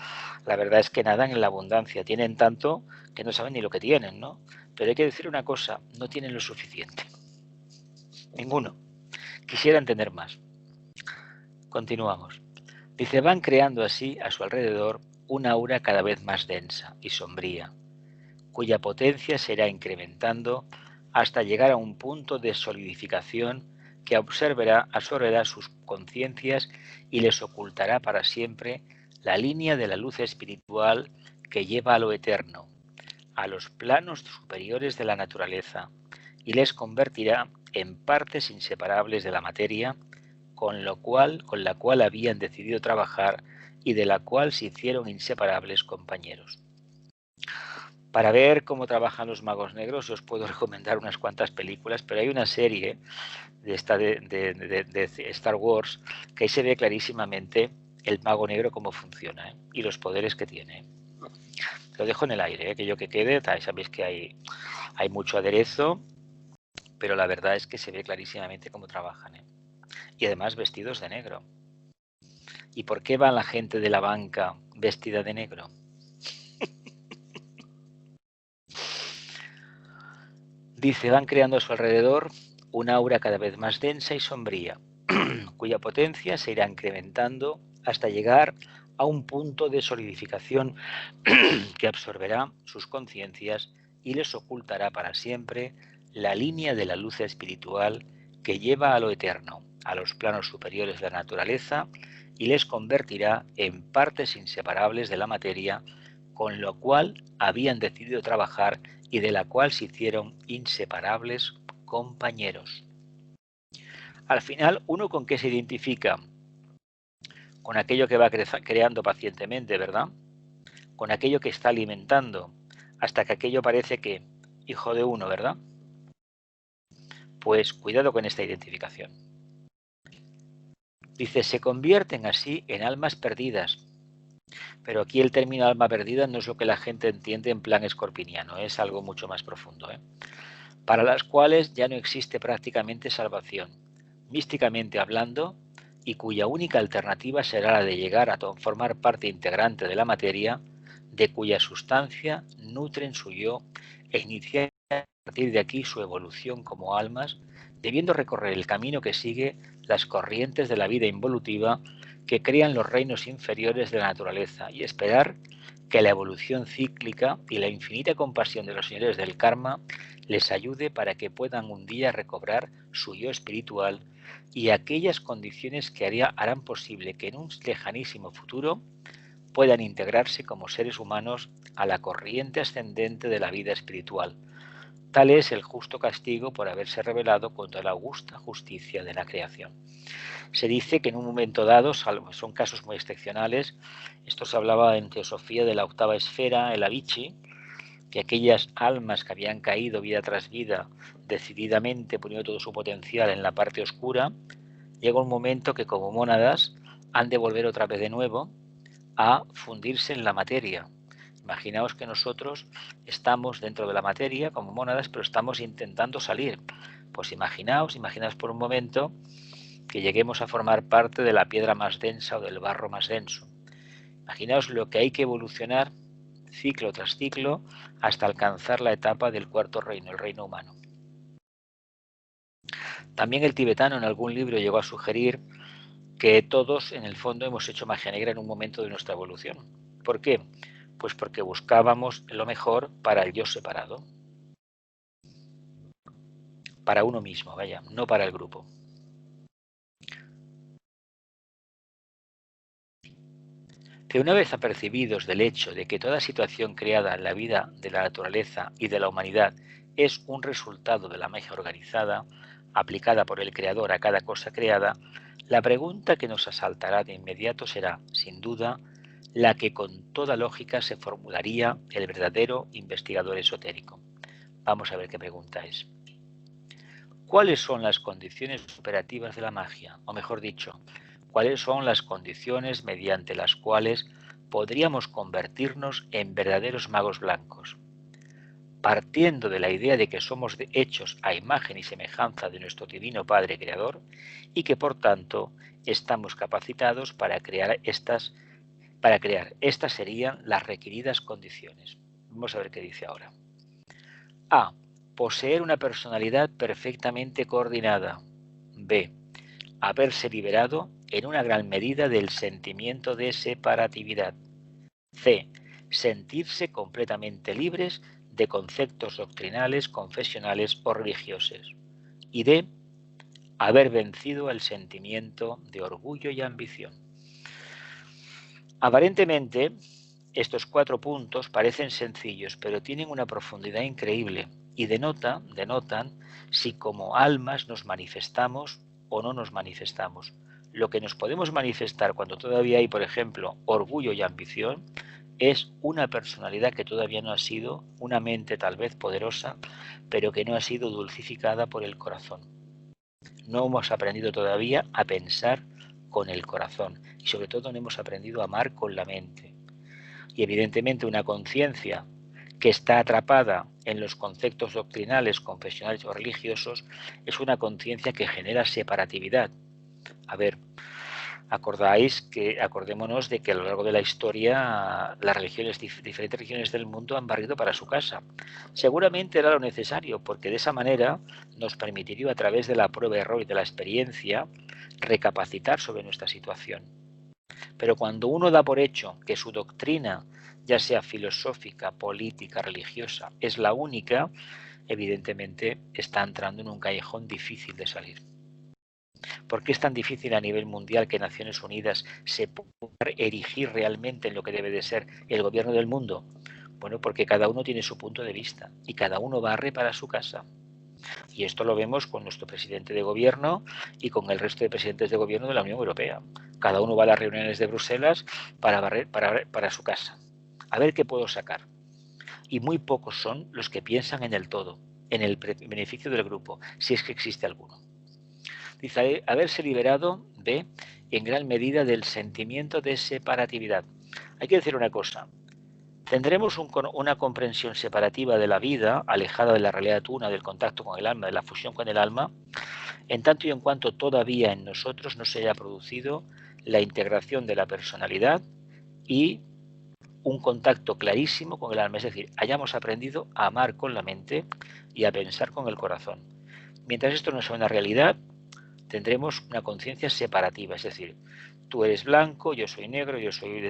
Speaker 1: la verdad es que nadan en la abundancia. Tienen tanto que no saben ni lo que tienen, ¿no? Pero hay que decir una cosa, no tienen lo suficiente. Ninguno. Quisieran tener más. Continuamos. Dice, van creando así a su alrededor una aura cada vez más densa y sombría, cuya potencia se irá incrementando hasta llegar a un punto de solidificación que absorberá sus conciencias y les ocultará para siempre la línea de la luz espiritual que lleva a lo eterno, a los planos superiores de la naturaleza, y les convertirá en partes inseparables de la materia, con la cual habían decidido trabajar y de la cual se hicieron inseparables compañeros. Para ver cómo trabajan los magos negros os puedo recomendar unas cuantas películas, pero hay una serie de Star Wars que ahí se ve clarísimamente el mago negro cómo funciona, ¿eh? Y los poderes que tiene. Lo dejo en el aire, ¿eh? Que yo que quede, sabéis que hay mucho aderezo, pero la verdad es que se ve clarísimamente cómo trabajan, ¿eh? Y además vestidos de negro. ¿Y por qué va la gente de la banca vestida de negro? Dice, van creando a su alrededor una aura cada vez más densa y sombría, cuya potencia se irá incrementando hasta llegar a un punto de solidificación que absorberá sus conciencias y les ocultará para siempre la línea de la luz espiritual que lleva a lo eterno, a los planos superiores de la naturaleza, y les convertirá en partes inseparables de la materia, con lo cual habían decidido trabajar y de la cual se hicieron inseparables compañeros. Al final, ¿uno con qué se identifica? Con aquello que va creando pacientemente, ¿verdad? Con aquello que está alimentando, hasta que aquello parece que, hijo de uno, ¿verdad? Pues cuidado con esta identificación. Dice, se convierten así en almas perdidas. Pero aquí el término alma perdida no es lo que la gente entiende en plan escorpiniano, es algo mucho más profundo, ¿eh? Para las cuales ya no existe prácticamente salvación, místicamente hablando, y cuya única alternativa será la de llegar a formar parte integrante de la materia, de cuya sustancia nutren su yo e iniciar a partir de aquí su evolución como almas, debiendo recorrer el camino que sigue las corrientes de la vida involutiva que crean los reinos inferiores de la naturaleza y esperar que la evolución cíclica y la infinita compasión de los señores del karma les ayude para que puedan un día recobrar su yo espiritual y aquellas condiciones que harán posible que en un lejanísimo futuro puedan integrarse como seres humanos a la corriente ascendente de la vida espiritual. Tal es el justo castigo por haberse rebelado contra la augusta justicia de la creación. Se dice que en un momento dado, son casos muy excepcionales, esto se hablaba en teosofía de la octava esfera, el Avicii, que aquellas almas que habían caído vida tras vida, decididamente poniendo todo su potencial en la parte oscura, llega un momento que como mónadas han de volver otra vez de nuevo a fundirse en la materia. Imaginaos que nosotros estamos dentro de la materia como mónadas, pero estamos intentando salir. Pues imaginaos por un momento que lleguemos a formar parte de la piedra más densa o del barro más denso. Imaginaos lo que hay que evolucionar ciclo tras ciclo hasta alcanzar la etapa del cuarto reino, el reino humano. También el tibetano en algún libro llegó a sugerir que todos en el fondo hemos hecho magia negra en un momento de nuestra evolución. ¿Por qué? Pues porque buscábamos lo mejor para el yo separado. Para uno mismo, vaya, no para el grupo. Que una vez apercibidos del hecho de que toda situación creada en la vida de la naturaleza y de la humanidad es un resultado de la magia organizada, aplicada por el Creador a cada cosa creada, la pregunta que nos asaltará de inmediato será, sin duda, la que con toda lógica se formularía el verdadero investigador esotérico. Vamos a ver qué pregunta es. ¿Cuáles son las condiciones operativas de la magia? O mejor dicho, ¿cuáles son las condiciones mediante las cuales podríamos convertirnos en verdaderos magos blancos? Partiendo de la idea de que somos hechos a imagen y semejanza de nuestro divino Padre Creador y que por tanto estamos capacitados para crear estas serían las requeridas condiciones. Vamos a ver qué dice ahora. A. Poseer una personalidad perfectamente coordinada. B. Haberse liberado en una gran medida del sentimiento de separatividad. C. Sentirse completamente libres de conceptos doctrinales, confesionales o religiosos. Y D. Haber vencido el sentimiento de orgullo y ambición. Aparentemente, estos 4 puntos parecen sencillos, pero tienen una profundidad increíble y denotan si como almas nos manifestamos o no nos manifestamos. Lo que nos podemos manifestar cuando todavía hay, por ejemplo, orgullo y ambición, es una personalidad que todavía no ha sido, una mente tal vez poderosa, pero que no ha sido dulcificada por el corazón. No hemos aprendido todavía a pensar con el corazón y sobre todo no hemos aprendido a amar con la mente. Y evidentemente una conciencia que está atrapada en los conceptos doctrinales, confesionales o religiosos es una conciencia que genera separatividad. A ver, acordémonos de que a lo largo de la historia las religiones, diferentes religiones del mundo han barrido para su casa. Seguramente era lo necesario, porque de esa manera nos permitiría a través de la prueba, error y de la experiencia recapacitar sobre nuestra situación. Pero cuando uno da por hecho que su doctrina, ya sea filosófica, política, religiosa, es la única, evidentemente está entrando en un callejón difícil de salir. ¿Por qué es tan difícil a nivel mundial que Naciones Unidas se pueda erigir realmente en lo que debe de ser el gobierno del mundo? Bueno, porque cada uno tiene su punto de vista y cada uno barre para su casa. Y esto lo vemos con nuestro presidente de gobierno y con el resto de presidentes de gobierno de la Unión Europea. Cada uno va a las reuniones de Bruselas para barrer para su casa. A ver qué puedo sacar. Y muy pocos son los que piensan en el todo, en el beneficio del grupo, si es que existe alguno. Dice, haberse liberado de, en gran medida, del sentimiento de separatividad. Hay que decir una cosa. Tendremos una comprensión separativa de la vida, alejada de la realidad una, del contacto con el alma, de la fusión con el alma, en tanto y en cuanto todavía en nosotros no se haya producido la integración de la personalidad y un contacto clarísimo con el alma, es decir, hayamos aprendido a amar con la mente y a pensar con el corazón. Mientras esto no sea una realidad, tendremos una conciencia separativa, es decir, tú eres blanco, yo soy negro, yo soy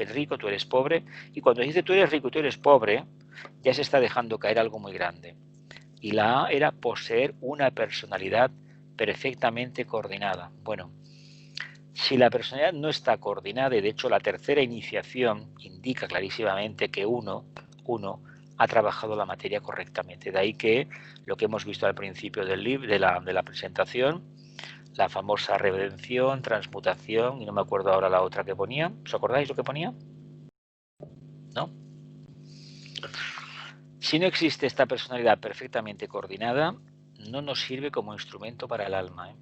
Speaker 1: rico, tú eres pobre, y cuando dice tú eres rico y tú eres pobre, ya se está dejando caer algo muy grande. Y la A era poseer una personalidad perfectamente coordinada. Bueno, si la personalidad no está coordinada, y de hecho la tercera iniciación indica clarísimamente que uno ha trabajado la materia correctamente. De ahí que lo que hemos visto al principio del libro, de la presentación, la famosa redención, transmutación, y no me acuerdo ahora la otra que ponía. ¿Os acordáis lo que ponía? ¿No? Si no existe esta personalidad perfectamente coordinada, no nos sirve como instrumento para el alma.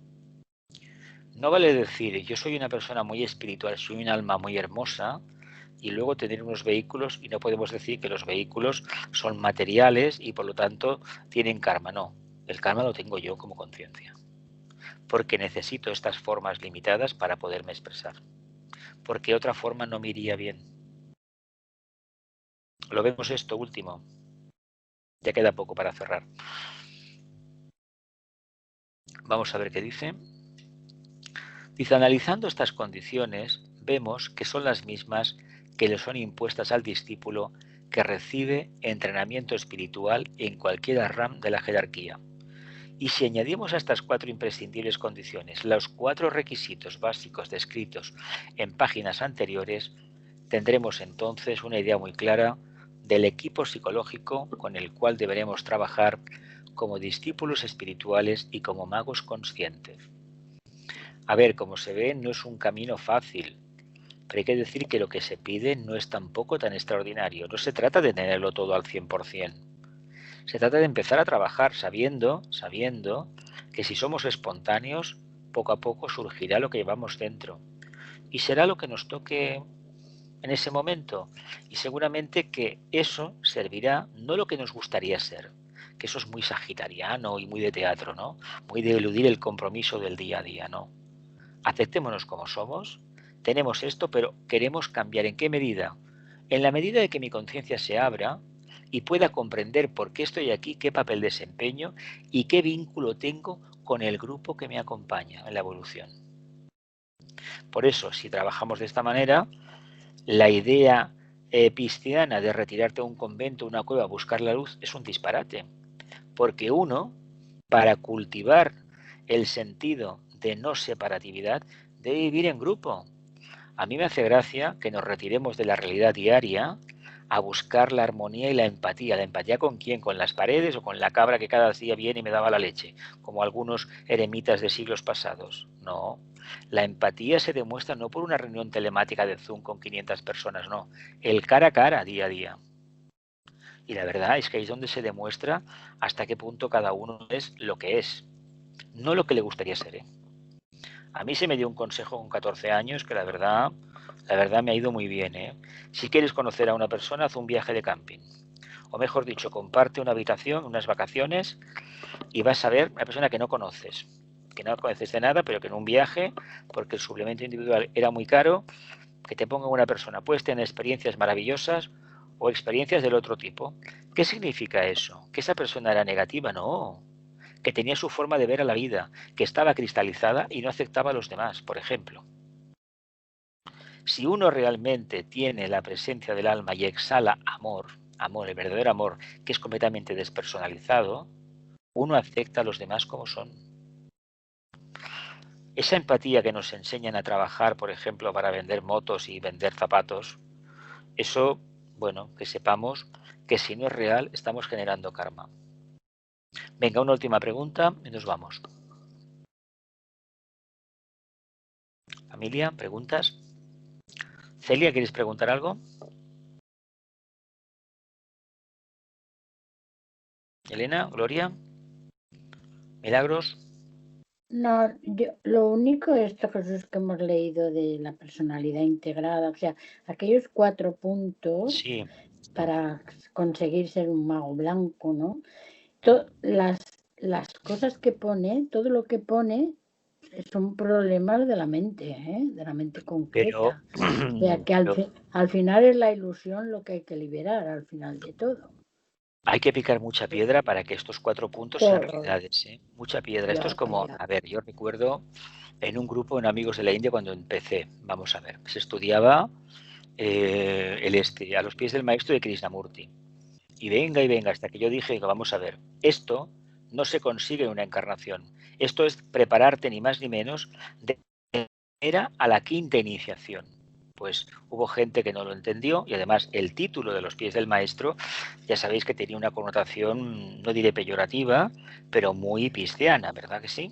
Speaker 1: No vale decir, yo soy una persona muy espiritual, soy un alma muy hermosa, y luego tener unos vehículos, y no podemos decir que los vehículos son materiales y por lo tanto tienen karma. No, el karma lo tengo yo como conciencia, porque necesito estas formas limitadas para poderme expresar, porque otra forma no me iría bien. Lo vemos esto último. Ya queda poco para cerrar. Vamos a ver qué dice. Dice, analizando estas condiciones, vemos que son las mismas que le son impuestas al discípulo que recibe entrenamiento espiritual en cualquier ram de la jerarquía. Y si añadimos a estas 4 imprescindibles condiciones los 4 requisitos básicos descritos en páginas anteriores, tendremos entonces una idea muy clara del equipo psicológico con el cual deberemos trabajar como discípulos espirituales y como magos conscientes. A ver, como se ve, no es un camino fácil, pero hay que decir que lo que se pide no es tampoco tan extraordinario. No se trata de tenerlo todo al 100%. Se trata de empezar a trabajar sabiendo que si somos espontáneos, poco a poco surgirá lo que llevamos dentro. Y será lo que nos toque en ese momento. Y seguramente que eso servirá, no lo que nos gustaría ser, que eso es muy sagitariano y muy de teatro, ¿no? Muy de eludir el compromiso del día a día, ¿no? Aceptémonos como somos, tenemos esto, pero queremos cambiar. ¿En qué medida? En la medida de que mi conciencia se abra y pueda comprender por qué estoy aquí, qué papel desempeño y qué vínculo tengo con el grupo que me acompaña en la evolución. Por eso, si trabajamos de esta manera, la idea pisciana de retirarte a un convento, una cueva, a buscar la luz, es un disparate. Porque uno, para cultivar el sentido de no separatividad, debe vivir en grupo. A mí me hace gracia que nos retiremos de la realidad diaria a buscar la armonía y la empatía. ¿La empatía con quién? ¿Con las paredes o con la cabra que cada día viene y me daba la leche? Como algunos eremitas de siglos pasados. No. La empatía se demuestra no por una reunión telemática de Zoom con 500 personas, no. El cara a cara, día a día. Y la verdad es que ahí es donde se demuestra hasta qué punto cada uno es lo que es. No lo que le gustaría ser, ¿eh? A mí se me dio un consejo con 14 años que la verdad me ha ido muy bien, ¿eh? Si quieres conocer a una persona, haz un viaje de camping. O mejor dicho, comparte una habitación, unas vacaciones, y vas a ver a una persona que no conoces de nada, pero que en un viaje, porque el suplemento individual era muy caro, que te ponga una persona. Puedes tener experiencias maravillosas o experiencias del otro tipo. ¿Qué significa eso? ¿Que esa persona era negativa? No. Que tenía su forma de ver a la vida, que estaba cristalizada y no aceptaba a los demás, por ejemplo. Si uno realmente tiene la presencia del alma y exhala amor, el verdadero amor, que es completamente despersonalizado, uno acepta a los demás como son. Esa empatía que nos enseñan a trabajar, por ejemplo, para vender motos y vender zapatos, eso, bueno, que sepamos que si no es real, estamos generando karma. Venga, una última pregunta y nos vamos. Familia, ¿preguntas? Celia, ¿quieres preguntar algo? Elena, Gloria, Milagros.
Speaker 4: No, lo único esto, Jesús, que hemos leído de la personalidad integrada, o sea, aquellos 4 puntos
Speaker 1: Sí.
Speaker 4: para conseguir ser un mago blanco, ¿no? Las cosas que pone, todo lo que pone, son problemas de la mente, ¿eh? De la mente concreta. O sea, que al final es la ilusión lo que hay que liberar, al final de todo.
Speaker 1: Hay que picar mucha piedra para que estos 4 puntos sean realidades, ¿eh? Mucha piedra. Esto es como, a ver, yo recuerdo en un grupo en Amigos de la India cuando empecé, vamos a ver, se estudiaba a los pies del maestro de Krishnamurti. Y venga, hasta que yo dije que vamos a ver, esto no se consigue en una encarnación, Esto es prepararte ni más ni menos de manera a la quinta iniciación. Pues hubo gente que no lo entendió y además el título de los pies del maestro, ya sabéis que tenía una connotación, no diré peyorativa, pero muy cristiana, ¿verdad que sí?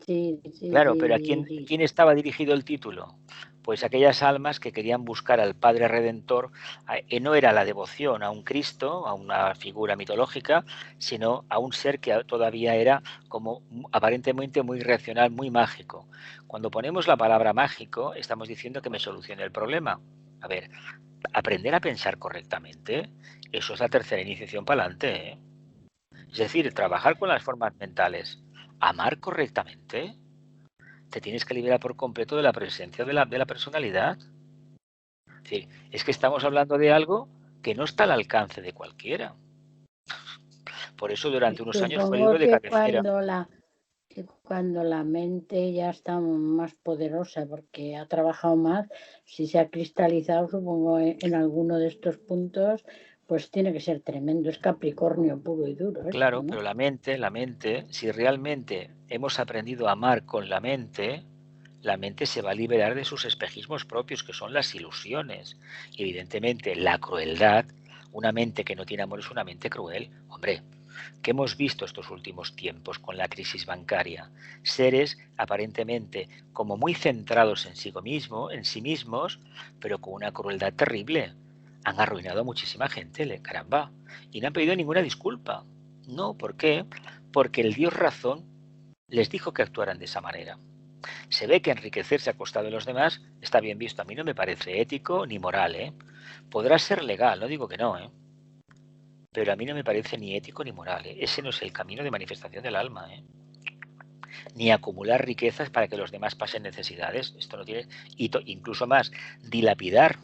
Speaker 4: Sí, sí,
Speaker 1: Claro, pero ¿a
Speaker 4: sí.
Speaker 1: quién estaba dirigido el título? Pues aquellas almas que querían buscar al Padre Redentor, no era la devoción a un Cristo, a una figura mitológica, sino a un ser que todavía era como aparentemente muy racional, muy mágico. Cuando ponemos la palabra mágico, estamos diciendo que me solucione el problema. A ver, aprender a pensar correctamente, eso es la tercera iniciación para adelante, ¿eh? Es decir, trabajar con las formas mentales, amar correctamente, te tienes que liberar por completo de la presencia de la personalidad. Es decir, es que estamos hablando de algo que no está al alcance de cualquiera. Por eso durante unos años fue el libro
Speaker 4: Supongo
Speaker 1: de
Speaker 4: que
Speaker 1: cabecera.
Speaker 4: cuando la mente ya está más poderosa porque ha trabajado más, si se ha cristalizado, supongo, en alguno de estos puntos, pues tiene que ser tremendo. Es Capricornio puro y duro esto,
Speaker 1: Claro,
Speaker 4: ¿no?
Speaker 1: pero la mente, si realmente hemos aprendido a amar con la mente se va a liberar de sus espejismos propios, que son las ilusiones. Y evidentemente, la crueldad, una mente que no tiene amor es una mente cruel. Hombre, ¿qué hemos visto estos últimos tiempos con la crisis bancaria? Seres aparentemente como muy centrados en sí mismos, pero con una crueldad terrible. Han arruinado a muchísima gente, caramba, y no han pedido ninguna disculpa. No, ¿por qué? Porque el Dios razón les dijo que actuaran de esa manera. Se ve que enriquecerse a costa de los demás está bien visto. A mí no me parece ético ni moral, ¿eh? Podrá ser legal, no digo que no, ¿eh? Pero a mí no me parece ni ético ni moral, ¿eh? Ese no es el camino de manifestación del alma, ¿eh? Ni acumular riquezas para que los demás pasen necesidades. Esto no tiene... incluso más, dilapidar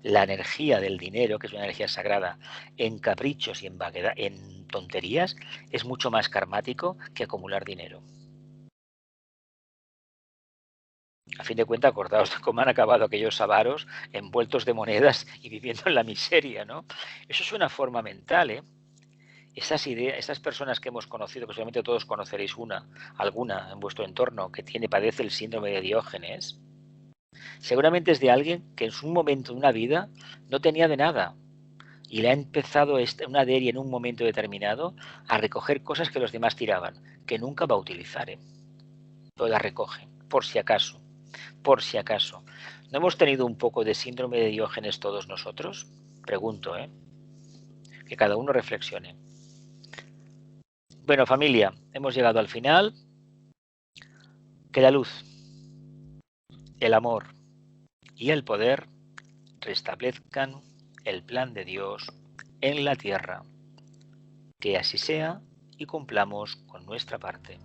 Speaker 1: la energía del dinero, que es una energía sagrada, en caprichos y en vaguedad, en tonterías, es mucho más karmático que acumular dinero. A fin de cuentas, acordaos de cómo han acabado aquellos avaros envueltos de monedas y viviendo en la miseria, ¿no? Eso es una forma mental, ¿eh? Esas ideas, esas personas que hemos conocido, que seguramente todos conoceréis alguna en vuestro entorno, que padece el síndrome de Diógenes, seguramente es de alguien que en su momento de una vida no tenía de nada y le ha empezado una adherir en un momento determinado a recoger cosas que los demás tiraban, que nunca va a utilizar, ¿eh? Pero las recoge, por si acaso. Por si acaso. ¿No hemos tenido un poco de síndrome de Diógenes todos nosotros? Pregunto, ¿eh? Que cada uno reflexione. Bueno, familia, hemos llegado al final. Que la luz, el amor y el poder restablezcan el plan de Dios en la tierra. Que así sea y cumplamos con nuestra parte.